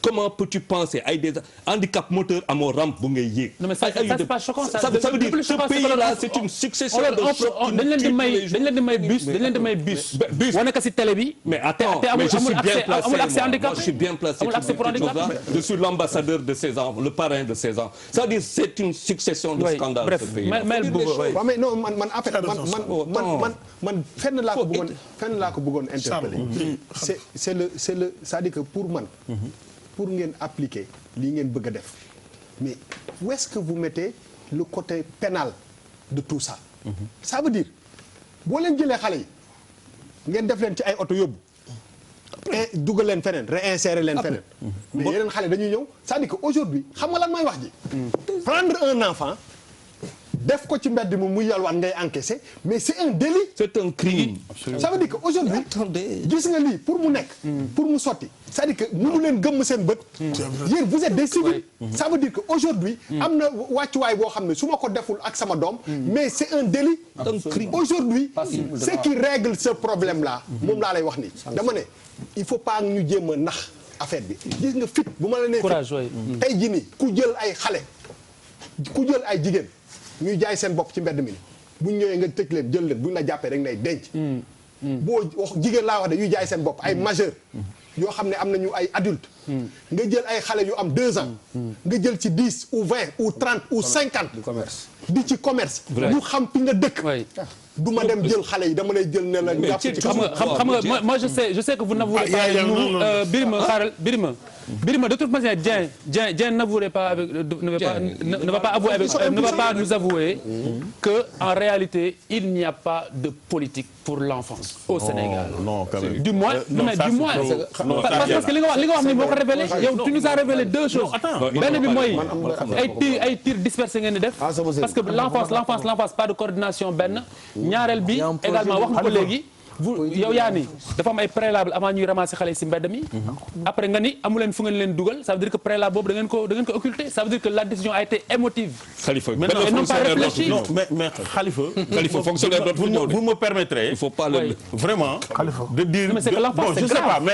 comment peux-tu penser ay des handicap moteur amoo rampe bu ngay yéeg. Non mais ça c'est pas choquant ça veut dire ce pays là c'est une succession de chocs. dañ leen di may bus. wane ko ci télé bi. mais attends mais je suis bien placé moi je suis bien placé je suis l'ambassadeur de ces enfants le parrain de ces enfants c'est-à-dire c'est une succession de scandales ce pays. waaw mais non man en fait man fenn laa ko bëggoon interpeller. c'est le c'est-à-dire que pour man. pour ngeen appliquer lii ngeen bëgg a def mais où est-ce que vous mettez le côté pénal de tout ça. ça veut dire boo leen jëlee xale yi ngeen def leen ci ay oto yóbbu. dugal leen feneen réinsérer leen feneen. mais yeneen xale dañuy ñëw c'est-à-dire que aujourd'hui xam nga lan mooy wax ji. prendre un enfant. def ko ci mbedd mi muy yalwaan ngay encaisser mais c'est un délit. c'est un crime. ça veut dire que aujourd'hui gis nga lii pour mu nekk. pour mu sotti c'est-à-dire que mënu leen gëmm seen bët. yéen vous êtes des civils. ça veut dire que aujourd'hui am na wàccuwaay boo xam ne su ma ko deful ak sama doom. mais c'est un délit. un crime aujourd'hui ce qui règle ce problème là. moom laa lay wax ni dama ne il faut pas ñu jéem a nax affaire bi gis nga fit bu ma la nee. courage waay tey jii nii ku jël ay xale ku jël ay jigéen. ñuy jaay seen bopp ci mbedd mi bu ñu ñëwee nga tëj leen jël leen bu ñu la jàppee rek nay denc. boo wax jigéen laa wax de yuy jaay seen bopp ay majeur yoo xam ne am nañu ay adulte nga jël ay xale yu am 2 ans. nga jël ci 10 ou 20 ou 30 ou 50. di ci commerce. ñu xam fi nga dëkk. du ma dem jël xale yi dama lay jël ne la. jàpp ci xam nga moi je sais que vous n'avouerez pas. Birima de toute manière Dieng n'avouerait pas avec ne va pas avouer avec ne va pas nous avouer que en réalité il n'y a pas de politique pour l'enfance au Sénégal. Non quand même. Du moins parce que li nga wax ni moo ko révélé yow tu nous as révélé 2 choses. benn bi mooy ay tirs dispersés ngeen di def. parce que l'enfance pas de coordination benn. ñaareel bi également wax nga ko léegi. yow yaa ni dafa am ay préalable avant ñuy ramasser xale yi ci mbedd mi. après nga ni amu leen fu ngeen leen dugal ça veut dire que préalable boobu da ngeen ko occulter ça veut dire que la décision a été émotive. Khalifa mais non pas réfléchi. Non mais Khalifa fonctionnaire dootul ñëw de. vous me permettrez. il faut pas le vraiment. de dire mais c'est que l'enfance c'est grave.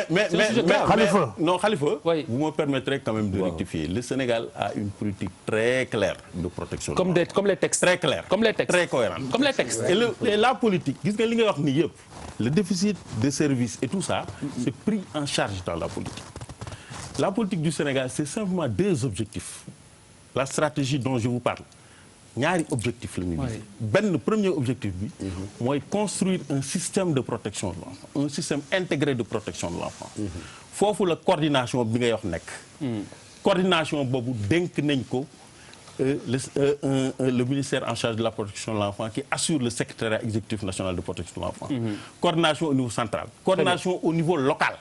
Khalifa non Khalifa. vous me permettrez quand même de rectifier. Le Sénégal a une politique très claire de protection. comme les textes. très claire. comme les textes. très cohérente. comme les textes. et la politique gis nga li nga wax nii yëpp. Le déficit de services et tout ça, c'est pris en charge dans la politique. La politique du Sénégal, c'est simplement 2 objectifs. La stratégie dont je vous parle, ñaari objectif la ñu visé. benn premier objectif bi mooy construire un système de protection de l'enfant, un système intégré de protection de l'enfant. foofu la coordination bi ngay wax nekk. coordination boobu dénk nañ ko. Le ministère en charge de la protection de l'enfant qui assure le secrétariat exécutif national de protection de l'enfant. Coordination au niveau central. Coordination au niveau local.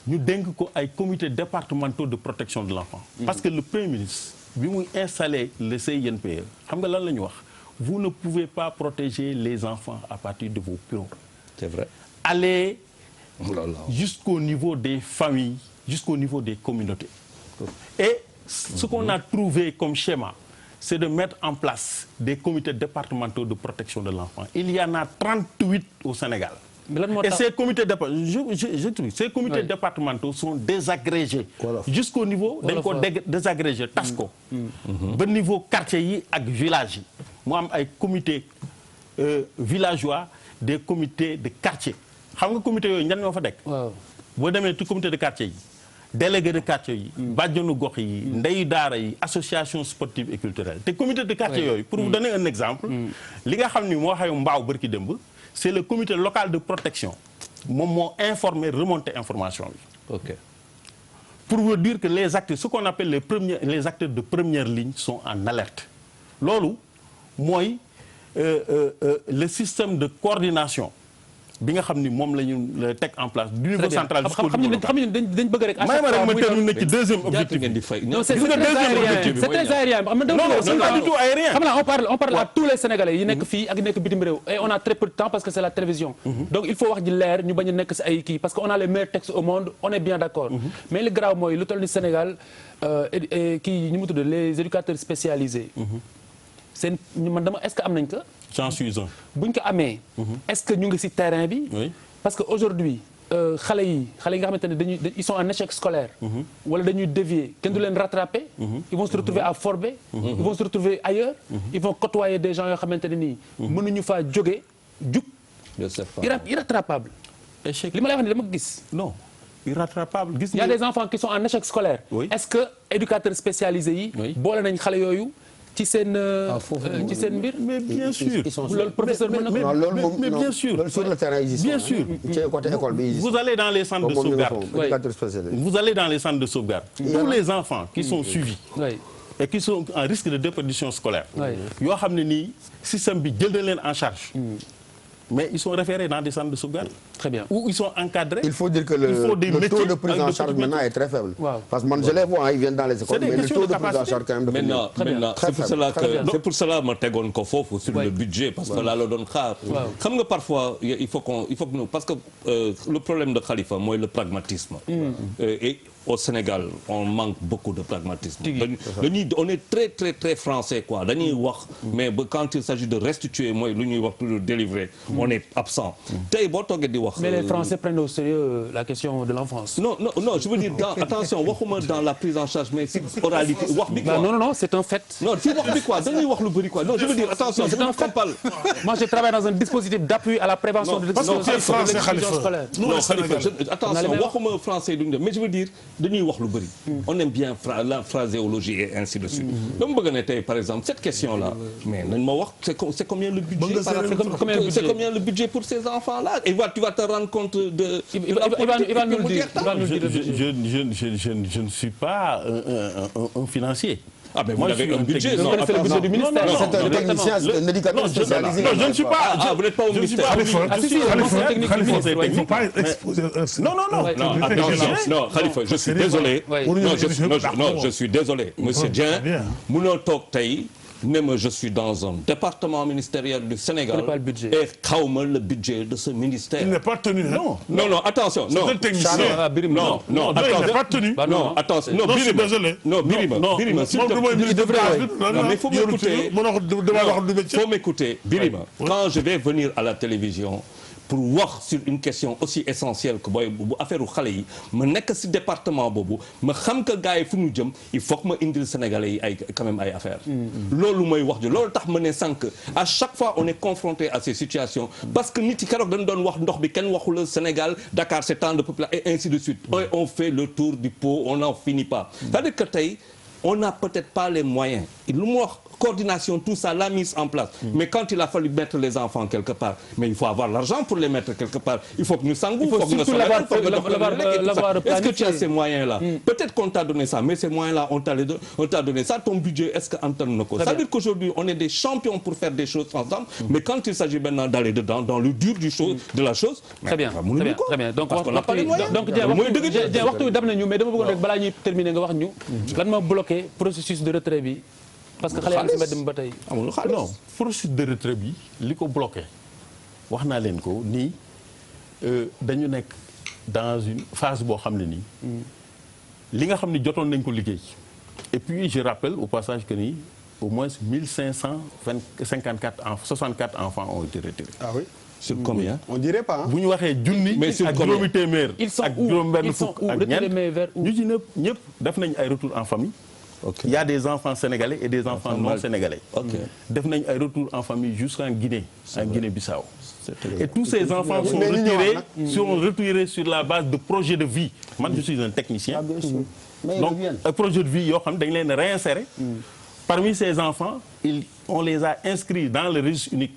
ñu dénk ko ay comités départementaux de protection de l'enfant. parce que le Premier ministre bi muy installé le CINPE xam nga lan la ñu wax vous ne pouvez pas protéger les enfants à partir de vos bureaux. c'est vrai. Allez jusqu'au niveau des familles, jusqu'au niveau des communautés. Et ce qu'on a trouvé comme schéma, c'est de mettre en place des comités départementaux de protection de l'enfant. Il y en a 38 au Sénégal. Et ces comités départementaux sont désagrégés. Jusqu'au niveau dañ ko désagrégé tas ko. ba niveau quartier yi ak village yi. mu am ay comités villageois, des comités de quartier. xam nga comité yooyu ñan ñoo fa nekk. boo demee ci comité de quartier yi. délégué de quartier yi. bàjjenu gox yi. ndeyu daara yi association sportive et culturelle. te comité de quartier yooyu. pour vous donner un exemple. li nga xam ni moo xew Mbaaw bërki démb. c'est le comité local de protection. moom moo informé remonté information bi. ok. pour vous dire que les acteurs ce qu'on appelle les acteurs de première ligne sont en alerte. loolu mooy le système de coordination bi nga xam ni moom la ñu teg en place du niveau central jusqu'au niveau local. xam nga dañ bëgg rek. à chaque ma fois rek ma terminer ci deuxième objectif. non c'est très aérien. Non, pas du tout aérien. xam nga on parle à tous les Sénégalais yi nekk fii ak nekk bitim réew et on a très peu de temps parce que c'est la télévision. Donc il faut wax ji leer ñu bañ a nekk si ay kii parce que on a les meilleurs textes au monde on est bien d'accord. Mais li grave mooy lu toll ni Sénégal kii ñu mu tudd les éducateurs spécialisés. seen man dama est-ce que am nañ ko. j'en suis un. buñ ko amee. est-ce que ñu ngi ci terrain bi. oui parce que aujourd'hui xale yi nga xamante ne ils sont en échec scolaire. wala dañuy dévier kenn du leen rattraper. ils vont se retrouver à Forbé. ils vont se retrouver ailleurs. ils vont côtoyer des gens yoo xamante ne nii. mënuñu faa jóge jug. irrattrapable. échec li ma lay wax ni dama ko gis. non irrattrapable gis il y a des enfants qui sont en échec scolaire. Oui. Est-ce que éducateurs spécialisés yi. boole nañ xale yooyu. ci seen mbir. mais bien sûr. loolu professeur mën na ko. mais bien sûr. loolu sur le terrain existe. Bien sûr. ci côté école bi existe. Vous allez dans les centres de sauvegarde. Oui. Vous allez dans les centres de sauvegarde. Tous les enfants qui sont suivis. Oui. Et qui sont en risque de déperdition scolaire. Oui. yoo xam ne nii système bi jël na leen en charge. Mais ils sont référés dans des centres de sauvegarde. Très bien. Où ils sont encadrés. Il faut dire que le taux de prise en charge maintenant est très faible. Wow. Parce que moi, je les vois, ils viennent dans les écoles, C'est des mais le questions taux de de prise en charge quand même de maintenant c'est pour cela ma tegoon ko foofu sur le budget parce que là la doon xaar. xam nga parfois il faut que nous parce que le problème de Khalifa mooy le pragmatisme. Et au Sénégal on manque beaucoup de pragmatisme. On est très très très français quoi dañuy wax mais quand il s'agit de restituer mooy lu ñuy wax toujours délivrer. On est absent. tey boo toogee di wax. Mais les Français prennent au sérieux la question de l'enfance. Non, je veux dire attention waxuma dans la prise en charge mais si oralité wax bi quoi. Non, c'est un fait. Non, si wax bi quoi dañuy wax lu bëri quoi. Non, je veux dire attention, c'est un fait. Moi, je travaille dans un dispositif d'appui à la prévention de l'exclusion scolaire. Non, Khalifa, attention, waxuma français duñ def mais je veux dire dañuy wax lu bëri. On aime bien la phraséologie et ainsi de suite. dama bëgg ne tey par exemple cette question là mais nañ ma wax c'est combien le budget c'est combien le budget pour ces enfants là et tu vas te rendre compte de Il va nous le dire. Je ne suis pas un financier. Ah mais vous avez un budget. Vous connaissez le budget du ministère. C'est un technicien, un éducateur spécialisé. Non, je ne suis pas. Vous n'êtes pas au ministère. Non, Khalifa, je suis désolé. Non, je suis désolé. Monsieur Dieng, mënoo toog tey ne ma je suis dans un département ministériel du Sénégal et xawma le budget de ce ministère. Il n'est pas tenu. Non, attention. Non, attention. Non, je suis désolé. Non, Birima, s'il te plaît. Mais il faut m'écouter. Birima, quand je vais venir à la télévision pour wax sur une question aussi essentielle que booy bu affaire u xale yi ma nekk ci département boobu ma xam que gars yi fu ñu jëm il faut que ma indil Sénégalais yi ay quand même ay affaires. loolu mooy wax ji loolu tax ma ne sànq à chaque fois on est confronté à ces situations parce que nit yi keroog dañu doon wax ndox bi kenn waxul Sénégal Dakar c'est tant de population et ainsi de suite. Et on fait le tour du pot on n'en finit pas. C'est-à-dire que tey on n'a peut-être pas les moyens lu mu wax coordination tout ça la mise en place mais quand il a fallu mettre les enfants quelque part mais il faut avoir l'argent pour les mettre quelque part il faut que ñu sangu il faut surtout l'avoir est-ce que tu as ces moyens là peut-être qu'on t'a donné ça mais ces moyens là on t'a donné ça ton budget est-ce que antan na ko c'est-à-dire qu'aujourd'hui on est des champions pour faire des choses ensemble mais quand il s'agit maintenant d'aller dedans dans le dur de la chose très bien donc waxtu dam nañu mais dama bëggoon rek balaa ñuy terminer nga wax ñu lan ma bloqué processus de retrait bi parce que xale yaa ngi si mbedd mi ba tey amul xaalis non processus de retrait bi li ko bloqué wax naa leen ko nii dañu nekk dans une phase boo xam ne nii li nga xam ne jotoon nañ ko liggéey et puis je rappelle au passage que nii au moins 6564 enfants ont été retirés. Ah oui. Sur combien? On dirait pas. bu ñu waxee junni. mais sur ak juróomi téeméer. ak juróom-benn fukk ak ñeent ñu ci ñëpp def nañ ay retour en famille. Okay. Il y a des enfants sénégalais et des enfants non sénégalais. Def nañ ay retour en famille jusqu'en Guinée, en Guinée-Bissau. Et tous ces enfants sont retirés sur la base de projets de vie. Moi, je suis un technicien. Donc, un projet de vie yoo xam dañ leen réinsérer. Parmi ces enfants, on les a inscrits dans le registre unique.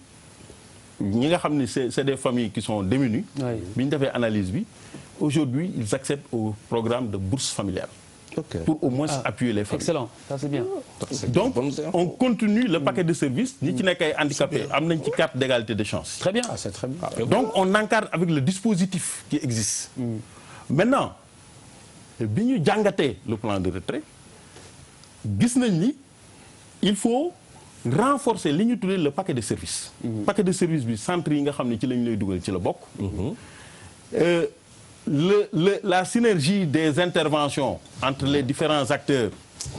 ñi nga xam ne c'est des familles qui sont démunies. bi ñu defee analyse bi aujourd'hui ils accèdent au programme de bourse familiale. pour au moins appuyer les familles. Excellent, ça c'est bien. Donc on continue le paquet de services. ñi ci nekk ay handicapés am nañ ci carte d'égalité de chance. Très bien. c'est très bien. Donc on encadre avec le dispositif qui existe. Maintenant bi ñu jàngatee le plan de retrait gis nañ ni il faut renforcer li ñu tuddee le paquet de services. Paquet de services bi centre yi nga xam ne ci lañ lay dugal ci la bokk. La synergie des interventions entre les différents acteurs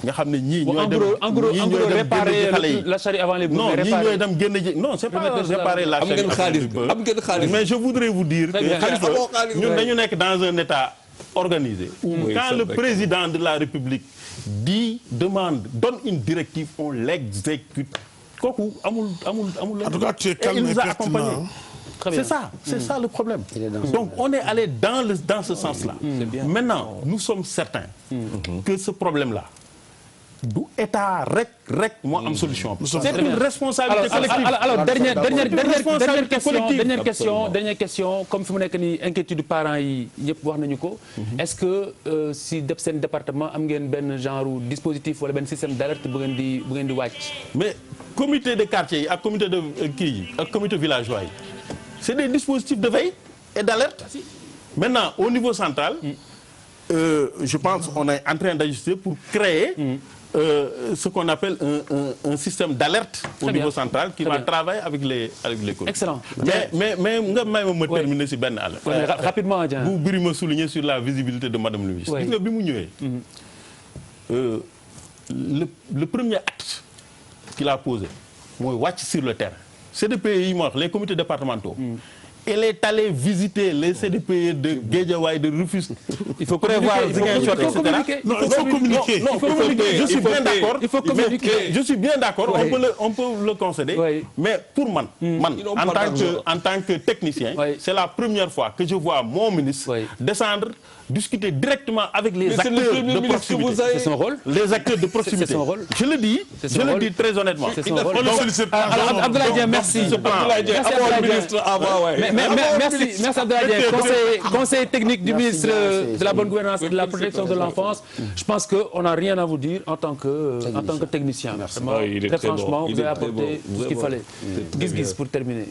nga xam ne ñii ñooy dem en gros réparer la charrue avant les bœufs. Non ñii ñooy dem génn ji non c'est pas réparer la charrue avant les bœufs. am ngeen xaalis Mais je voudrais vous dire que Khalifa ñun dañu nekk dans un état organisé où quand le président de la République donne une directive on l'exécute kooku amul. En tout cas tu es calme et pertinent. C'est ça le problème. Donc on est allé dans ce sens-là. Maintenant nous sommes certains que ce problème-là du état rek moo am solution. C'est une responsabilité collective. Alors dernière question comme fi mu nekk nii inquiétude parents yi ñëpp wax nañu ko. Est-ce que si seen département am ngeen benn genre dispositif wala benn système d'alerte bu ngeen di wàcc. Mais comité de quartier yi ak comité de kii yi ak comité villageois yi c'est des dispositifs de veille et d'alerte. Maintenant au niveau central je pense on est en train d'ajuster pour créer ce qu'on appelle un système d'alerte au niveau central qui va travailler avec les communes. Excellent. Mais nga may ma terminer ci benn alerte. Rapidement Dieng. Bu bëri ma souligner sur la visibilité de madame le ministre. Gis nga bi mu ñëwee. Le premier acte qu'il a posé mooy wàcc sur le terrain. CDPE yi ma wax les comités départementaux. Elle est allée visiter les CDPE de Guédiawaye, de Rufisque. Il faut prévoir, il faut communiquer. Je suis bien d'accord. Il faut communiquer. Je suis bien d'accord. On peut le concéder. Oui. Mais pour man, en tant que technicien, c'est la première fois que je vois mon ministre descendre discuter directement avec les acteurs de proximité. C'est son rôle. Les acteurs de proximité. C'est son rôle. Je le dis très honnêtement. C'est son rôle. Abdoulaye Dieng, merci. Merci Abdoulaye Dieng, conseiller technique du ministre de la bonne gouvernance et de la protection de l'enfance. Je pense qu'on n'a rien à vous dire en tant que technicien. Très franchement, vous avez apporté tout ce qu'il fallait. Gis-gis pour terminer.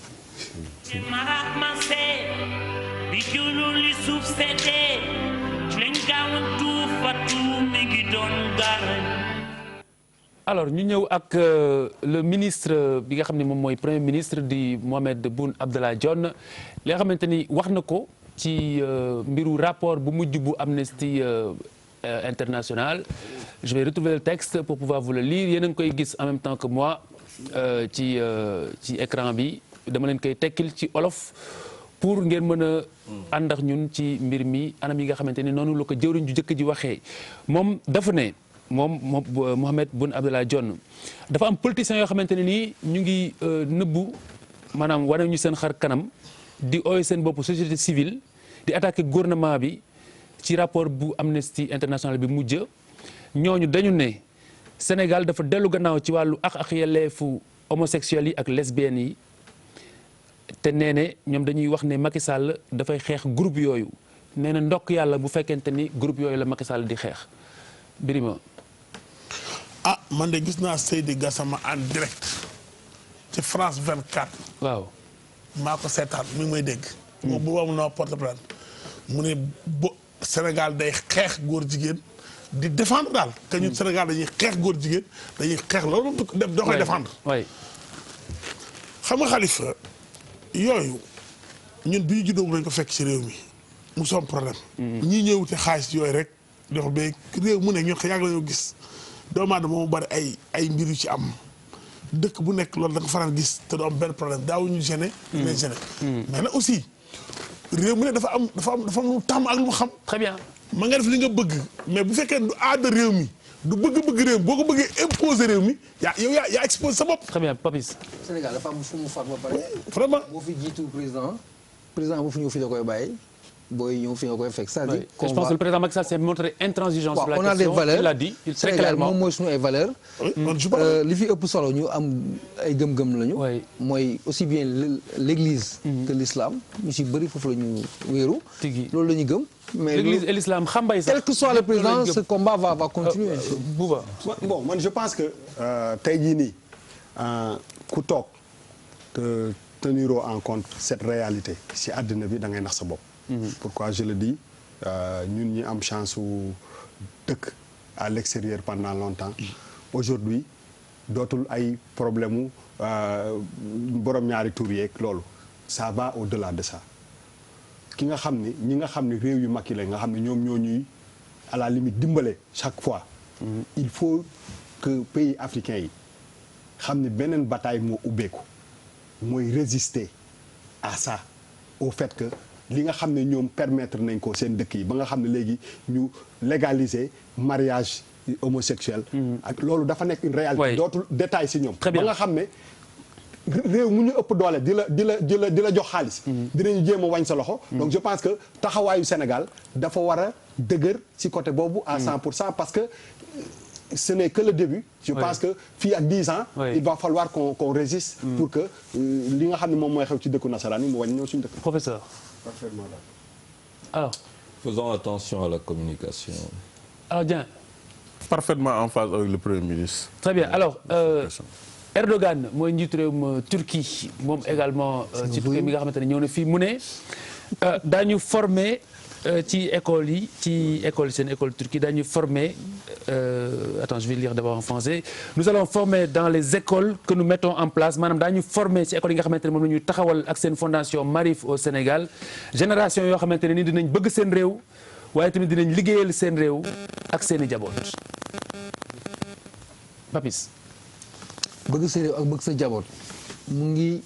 Alors ñu ñëw ak le ministre bi nga xam ne moom mooy premier ministre di Mohamed Boun Abdallah Dionne li nga xamante ni wax na ko ci mbiru rapport bu mujj bu Amnesty International. Je vais retrouver le texte pour pouvoir vous le lire yéen a ngi koy gis en même temps que moi ci écran bi dama leen koy tekkil ci olof pour ngeen mën a ànd ak ñun ci mbir mi anam yi nga xamante ni noonu la ko jëwriñ ju jëkk ji waxee moom dafa ne. moom Mohamed Boun Abdallah Dionne dafa am politiciens yoo xamante ne nii ñu ngi nëbbu maanaam wane ñu seen xar kanam di ooy seen bopp société civile di attaquer gouvernement bi ci rapport bu Amnesty International bi mujj ñooñu dañu ne Sénégal dafa dellu gannaaw ci wàllu ak yelleefu homosexuels yi ak lesbiennes yi te nee ne ñoom dañuy wax ne Macky Sall dafay xeex groupe yooyu nee na ndokk yàlla bu fekkente ni groupe yooyu la Macky Sall di xeex Birima. Man de gis naa Seydi Gassama en direct ci France 24. waaw. maa ko seetaan mi ngi may dégg. moom bu boobu noo porte plainte mu ne Sénégal day xeex góor jigéen di défendre daal. que ñun Sénégal dañuy xeex góor jigéen dañuy xeex loolu da koy défendre. waay xam nga Khalifa yooyu ñun bi ñu juddoo nañ ko fekk ci réew mi mu soom problème. ñii ñëw wute xaalis yooyu rek dafa ba réew mu ne ñun yàgg la ñu gis. doomu aadama moo bari ay mbir yu ci am dëkk bu nekk loolu da nga faral gis te du am benn problème daawuñu gêné. mais gêné mais nag aussi réew mu ne dafa am lu tàmm ak lu mu xam. très bien. ma nga def li nga bëgg mais bu fekkee du aada réew mi du bëgg-bëgg réew mi boo ko bëggee imposer réew mi yaa exposé sa bopp. très bien Papis. Sénégal dafa am fu mu far ba pare. vraiment boo fi jiitu président boo fi ñëw fi da koy bàyyi booy ñëw fi nga koy fekk. c'est-à-dire je pense que le président Macky Sall s'est montré intransigeant sur la question. on a des valeurs il l'a dit très clairement moom mooy suñu ay valeurs. li fi ëpp solo ñu am ay gëm-gëm lañu. mooy aussi bien l'église que l'islam ñu si bëri foofu la ñu wéeru. loolu la ñu gëm. mais l'église et l'islam xambay sax. quel que soit le président ce combat va continuer. Bouba bon man je pense que tey jii nii ku toog te teniroo en compte cette réalité si àddina bi da ngay nax sa bopp. Pourquoi je le dis ñun ñi am chance su dëkk à l'extérieur pendant longtemps aujourd'hui dootul ay problème mu borom ñaari tur yeeg loolu ça va au-delà de ça ki nga xam ni ñi nga xam ne réew yu mag yi la nga xam ne ñoom ñoo ñuy à la limite dimbale chaque fois il faut que pays africains yi xam ni beneen bataille moo ubbeeku mooy résister à ça au fait que li nga xam ne ñoom permettre nañ ko seen dëkk yi ba nga xam ne léegi ñu légaliser mariage homosexuel ak loolu dafa nekk une réalité dootul détail si ñoom ba nga xam ne réew mu ñu ëpp doole di la jox xaalis dinañu jéem a wañ sa loxo donc je pense que taxawaayu Sénégal dafa war a dëgër si côté boobu à 100% parce que ce n'est que le début. Je pense que fii ak 10 ans. il va falloir qu'on résiste. pour que li nga xam ne moom mooy xew ci dëkku nasaraan yi mu wàññi ñëw suñu dëkk. Professeur. Parfaitement d'accord. Alors. Faisons attention à la communication. Alors Dieng. Parfaitement en phase avec le Premier ministre. Très bien alors Erdogan mooy njiitu réewum Turquie moom également ci tukki mi nga xamante ne ñëw na fii mu ne daañu former. ci école yi seen école Turquie dañu former attends je vais lire d'abord en français nous allons former dans les écoles que nous mettons en place maanaam daañu former ci école yi nga xamante ne moom la ñuy taxawal ak seen fondation Maarif au Sénégal génération yoo xamante ne ni dinañ bëgg seen réew waaye tamit dinañ liggéeyal seen réew ak seen i jaboot Papis. bëgg sa réew ak bëgg sa jaboot mu ngi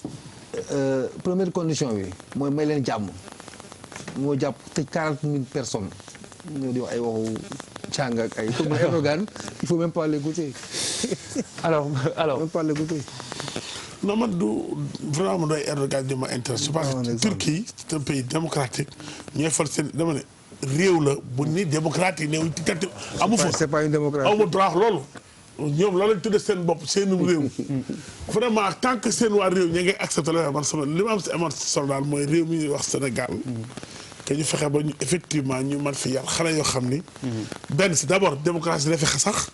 première condition bi mooy may leen jàmm. moo jàpp tëj 40 000 personnes ñoo di wax ay waxu càng ak ay comme Erdogan il faut même pas l'écouter. alors même pas l'écouter. non man du vraiment doy Erdogan di ma intéresse parce que Turquie c'est un pays démocratique ñooy fal seen dama ne réew la bu ni démocratique néew dictature amu fa c'est pas une démocratie amu droit loolu ñoom la lañ tudde seen bopp seenum réew vraiment tant que seen waa réew ña ngay accepté la man sama li ma am si amoon solo daal mooy réew mi ñuy wax Sénégal que ñu fexe ba ñu effectivement ñu mën fi yar xale yoo xam ni benn si d'abord démocratie la fexe sax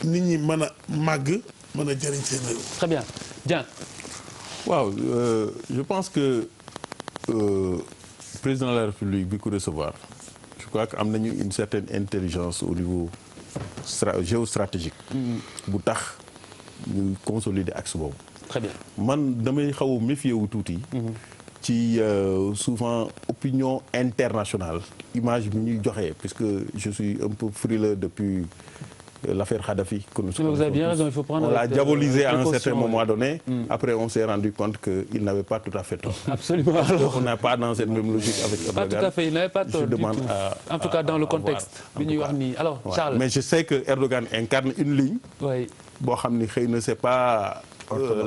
nit ñi mën a màgg mën a jëriñ seen réew. Très bien Dieng. waaw je pense que président de la République bi ko recevoir je crois que am nañu une certaine intelligence au niveau géostratégique bu tax ñu consolider axe boobu. Très bien man damay xaw a méfier wu tuuti. ci souvent opinion internationale image bi ñuy joxe puisque je suis un peu frileux depuis l'affaire Kadhafi que nous vous avez bien raison, il faut prendre on l'a diabolisé à un certain moment ouais. donné après on s'est rendu compte qu'il n'avait pas tout à fait tort. Absolument. Alors on n'est pas dans cette même logique avec Erdogan. Pas tout à fait, il n'avait pas tort du tout. En tout cas dans le contexte bi ñuy wax nii alors Charles. Mais je sais que Erdogan incarne une ligne oui boo xam ni xëy na c'est pas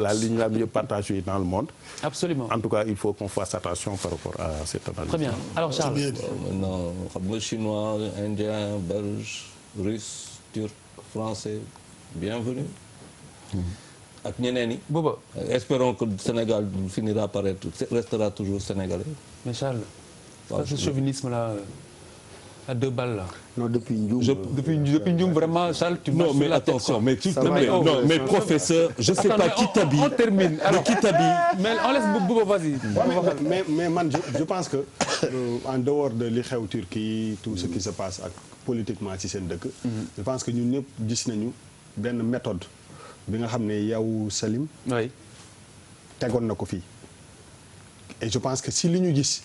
la ligne la mieux partagée dans le monde. Absolument. En tout cas il faut qu'on fasse attention par rapport à cette analyse. Très bien alors Charles. Maintenant xam nga chinois indien belge russe turc français bienvenue. ak ñeneen ñi. Bouba. Espérons que le Sénégal finira par être restera toujours sénégalais. Mais Charles. ça ce chauvinisme là à deux balles là. non depuis Ndioum. depuis Ndioum vraiment Charles tu marches sur la tête. Attention mais tu mais professeur je sais pas qui t'habille. On termine alors qui t'habille. mais on laisse Bouba vas-y. mais man je pense que en dehors de li xew Turquie tout ce qui se passe ak politiquement ci seen dëkk. je pense que ñun ñëpp gis nañu benn méthode bi nga xam ne yow Salim. oui. tegoon na ko fii et je pense que si li ñu gis.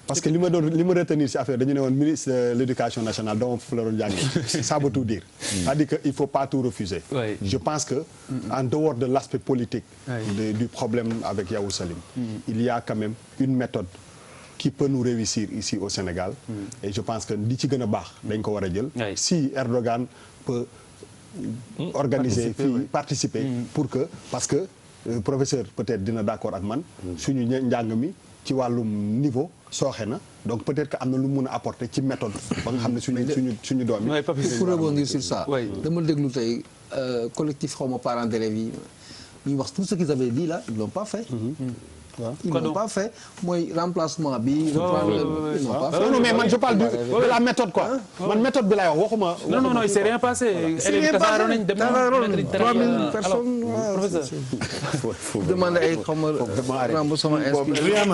parce que li ma retenir ci affaire dañu ne woon ministre de l'éducation nationale doomam fu la doon jàngee ça veut tout dire. c'est-à-dire que il faut pas tout refuser. Oui. je pense que en dehors de l'aspect politique. du problème avec Yavuz Salim. il y a quand même une méthode qui peut nous réussir ici au Sénégal. et je pense que li ci gën a baax dañ ko war a jël. si Erdogan peut organiser fii participer pour que parce que professeur peut-être dina d'accord ak man suñu njàng mi ci wàllum niveau sooxe na donc peut-être que am na lu mun a apporter ci méthode ba nga xam ne suñu doom yi. pour rebondir sur ça. dama déglu tey collectif xaw ma parents d'élèves yi ñu wax tout ce qu'ils avaient dit là ils l'ont pas fait. Ils n'ont pas fait mooy remplacement bi. ils n'ont pas fait. non mais man je parle de la méthode quoi. man méthode bi laay wax waxuma. non il s'est rien passé. élèves tasaaroo nañ dem 3000 personnes. professeur. demande ay xaw ma remboursement inscription.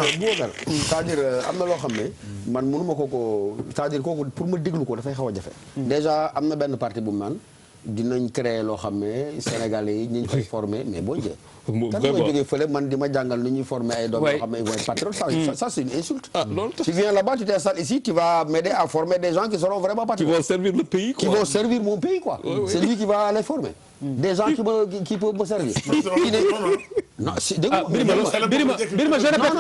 c'est-à-dire am na loo xam ne man mënuma ko c'est-à-dire kooku pour ma déglu ko dafay xaw a jafe. déjà am na benn parti bu mu naan dinañ créer loo xam ne Sénégalais yi ñu ngi koy former mais boo jëlee. kan nga jógee fële man di ma jàngal nu ñuy former ay doom yoo xam ne ils vont être patriotes. Ça c'est une insulte. Tu viens là-bas, tu t'installes ici, tu vas m'aider à former des gens qui seront vraiment patriotes. Qui vont servir le pays, quoi. Qui vont servir mon pays, quoi. C'est lui qui va les former. Des gens qui peuvent me servir. Non, Birima, je répète.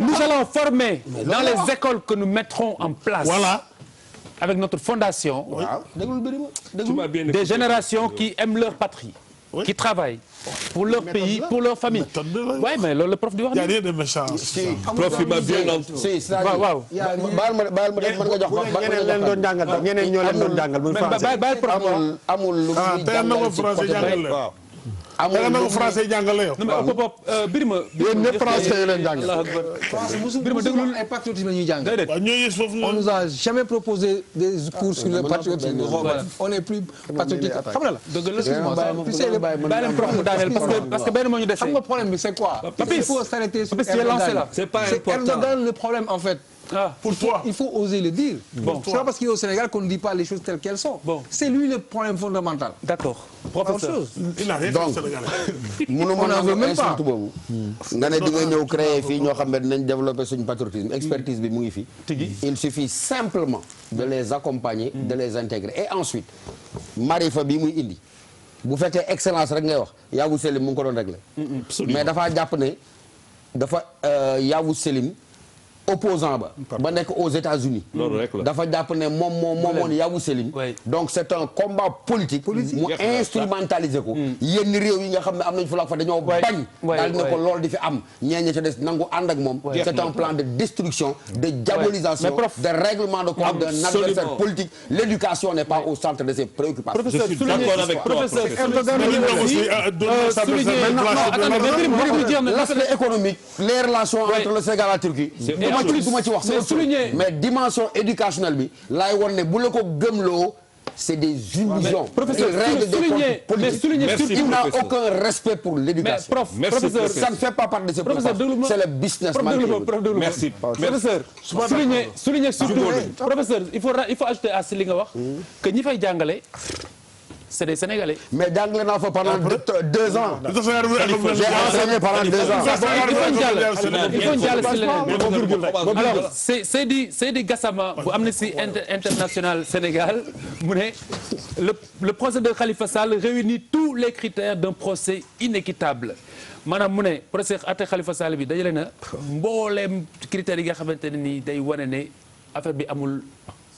Nous allons former dans les écoles que nous mettrons en place. Voilà. Avec notre fondation. Des générations qui aiment leur patrie. Qui travaillent pour leur pays, pour leur famille. Oui, mais le prof di wax. Il n'y a rien de méchant. Prof il m'a bien entendu. waaw. baal ma nga jox wax ñeneen leen doon jàngal ñeneen ñoo leen doon jàngal bu français. amul lu muy jàngal amul français jàngale yow. non mais pop Birima. yéen ñëpp français yi leen jàngal. Birima déglu ay patriotisme la ñuy jàngal. On nous a jamais proposé des cours sur le patriotisme. On est plus patriotique. xam nga la. dëgg la excuse-moi. parce que benn moo ñu dese. xam nga problème bi c'est quoi. il faut s'arrêter sur Erdogan. C'est pas important. Erdogan le problème en fait. Pour toi. Il faut oser le dire. C'est pas parce qu'il est au Sénégal qu'on ne dit pas les choses telles qu'elles sont. C'est lui le problème fondamental. D'accord. Professeur. Il n'a rien fait au Sénégal. On n'en veut même pas. nga ne di nga ñëw créer fii ñoo xam ne dinañ développer suñu patriotisme expertise bi mu ngi fi. Il suffit simplement de les accompagner, de les intégrer et ensuite Marifa bi muy indi bu fekkee excellence rek ngay wax Yavuz Selim mu ngi ko doon régler. mais dafa jàpp ne dafa Yavuz Selim opposant ba nekk aux États-Unis dafa jàpp ne moom moomoon Yavuz Selim. donc c'est un combat politique mu instrumentaliser ko yenn réew yi nga xam ne am nañ fu la fa dañoo bañ daal ne ko loolu di fi am ñeeñe ca des nangu ànd ak moom c'est un plan de destruction de diabolisation de règlement de compte d'un adversaire politique. L'éducation n'est pas au centre de ses préoccupations. Je suis d'accord avec toi, l'aspect économique, les relations entre le Sénégal et la Turquie duma ci wax mais dimension éducationnelle bi laay won ne bu la ko gëmloo c'est des illusions. Professeur, il n'a aucun respect pour l'éducation. Professeur, ça ne fait pas partie de ses préoccupations. C'est le businessman. Merci. Professeur, souligner surtout. Professeur, il faut ajouter à ce li nga wax que ñi fay jàngale c'est des Sénégalais. Mais jàngale naa fa pendant 2 ans. J'ai enseigné pendant 2 ans. Il faut jàll si leneen. Alors Seydi Gassama bu Amnesty International Sénégal mu ne le procès de Khalifa Sall réunit tous les critères d'un procès inéquitable. maanaam mu ne procès atte Khalifa Sall bi dajale na mbooleem critères yi nga xamante ne nii day wane ne affaire bi amul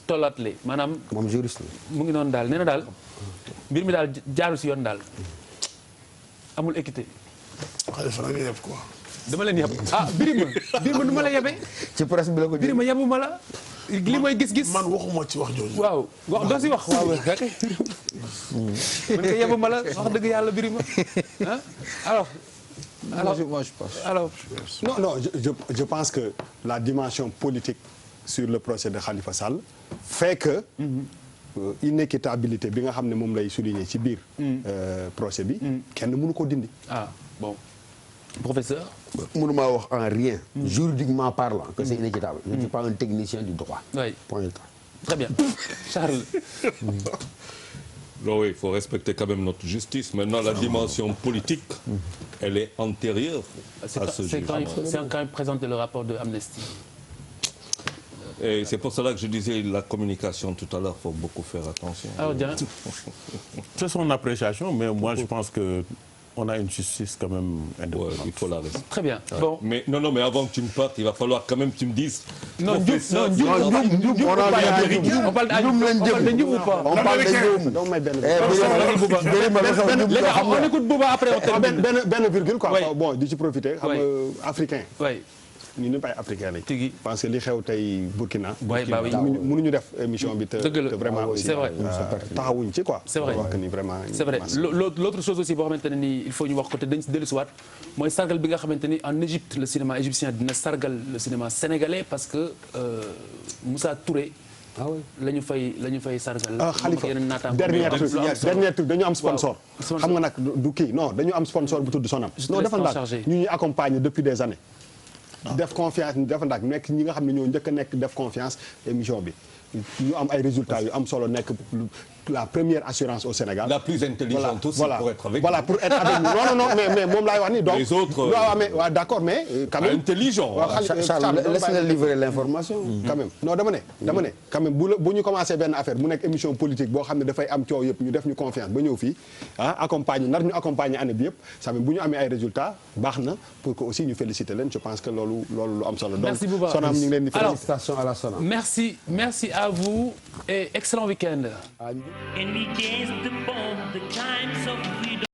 tollaatle maanaam. moom juriste la. mu ngi noonu daal nee na daal mbir mi daal jaaru si yoon daal amul équité. Khalifa la nga yeb quoi. dama leen yeb Birima nu ma la yebee. ci presse bi la ko Birima yebuma la. li mooy gis-gis. man waxuma ci wax jooju. waaw doo si wax waaw kay. man kay yebuma la wax dëgg yàlla Birima ah alors. Moi je pense. Alors. Non, je pense que la dimension politique sur le procès de Khalifa Sall fait que inéquitabilité bi nga xam ne moom lay souligner ci biir procès bi kenn mënu ko dindi. Ah bon. Professeur. mënuma wax en rien juridiquement parlant que c'est inéquitable. Je ne suis pas un technicien du droit. Oui. Point. Très bien. Charles. Non, oui, il faut respecter quand même notre justice. Maintenant, la dimension politique, elle est antérieure à ce jugement. C'est quand il présente le rapport de Amnesty. Et c'est pour cela que je disais la communication tout à l'heure, il faut beaucoup faire attention. Alors, c'est son appréciation, mais moi je pense que on a une justice quand même indépendante. Ouais, il faut la respecter. Très bien. Bon. Mais non, mais avant que tu me partes, il va falloir quand même que tu me dises. Non, on parle de Ndioub ou pas? On parle de On écoute Bouba après on termine. benn virgule quoi. Bon di ci profiter xam nga africain. Oui. ñu ñëpp ay africain lañ. tigi parce que li xew tey Burkina. waay baa mënuñu def émission bi te vraiment aussi c'est vrai taxawuñ ci quoi. c'est vrai wax que ni vraiment. c'est vrai l'autre chose aussi boo xamante ne nii il faut ñu wax ko te dañ si dellusiwaat mooy sargal bi nga xamante ni en Égypte le cinéma égyptien dina sargal le cinéma sénégalais parce que Moussa Touré. la ñu fay sargal. Khalifa dernier truc dañu am sponsor. xam nga nag du kii non dañu am sponsor bu tudd Sonam. non dafa ndax ñu ñuy accompagner depuis des années. def confiance dafa ndax nekk ñi nga xam ne ñoo njëkk a nekk def confiance émission bi. ñu am ay résultats yu am solo nekk la première assurance au Sénégal. La plus intelligente aussi pour être avec voilà pour être avec nous non mais moom laay wax ni donc. Les autres. waaw mais waaw d'accord mais. quand même intelligent. Charles laisse-le livrer l'information. quand même non dama ne quand même bu ñu commencé benn affaire mu nekk émission politique boo xam ne dafay am coow yëpp ñu def ñu confiance ba ñëw fii accompagner ñu accompagner année bi yëpp ça même bu ñu amee ay résultats baax na pour que aussi ñu féliciter leen je pense que loolu lu am solo. merci beaucoup donc Sonam ñu ngi leen di félicitations à la Sonam. merci à vous et excellent week-end. And we gaze upon the times of freedom.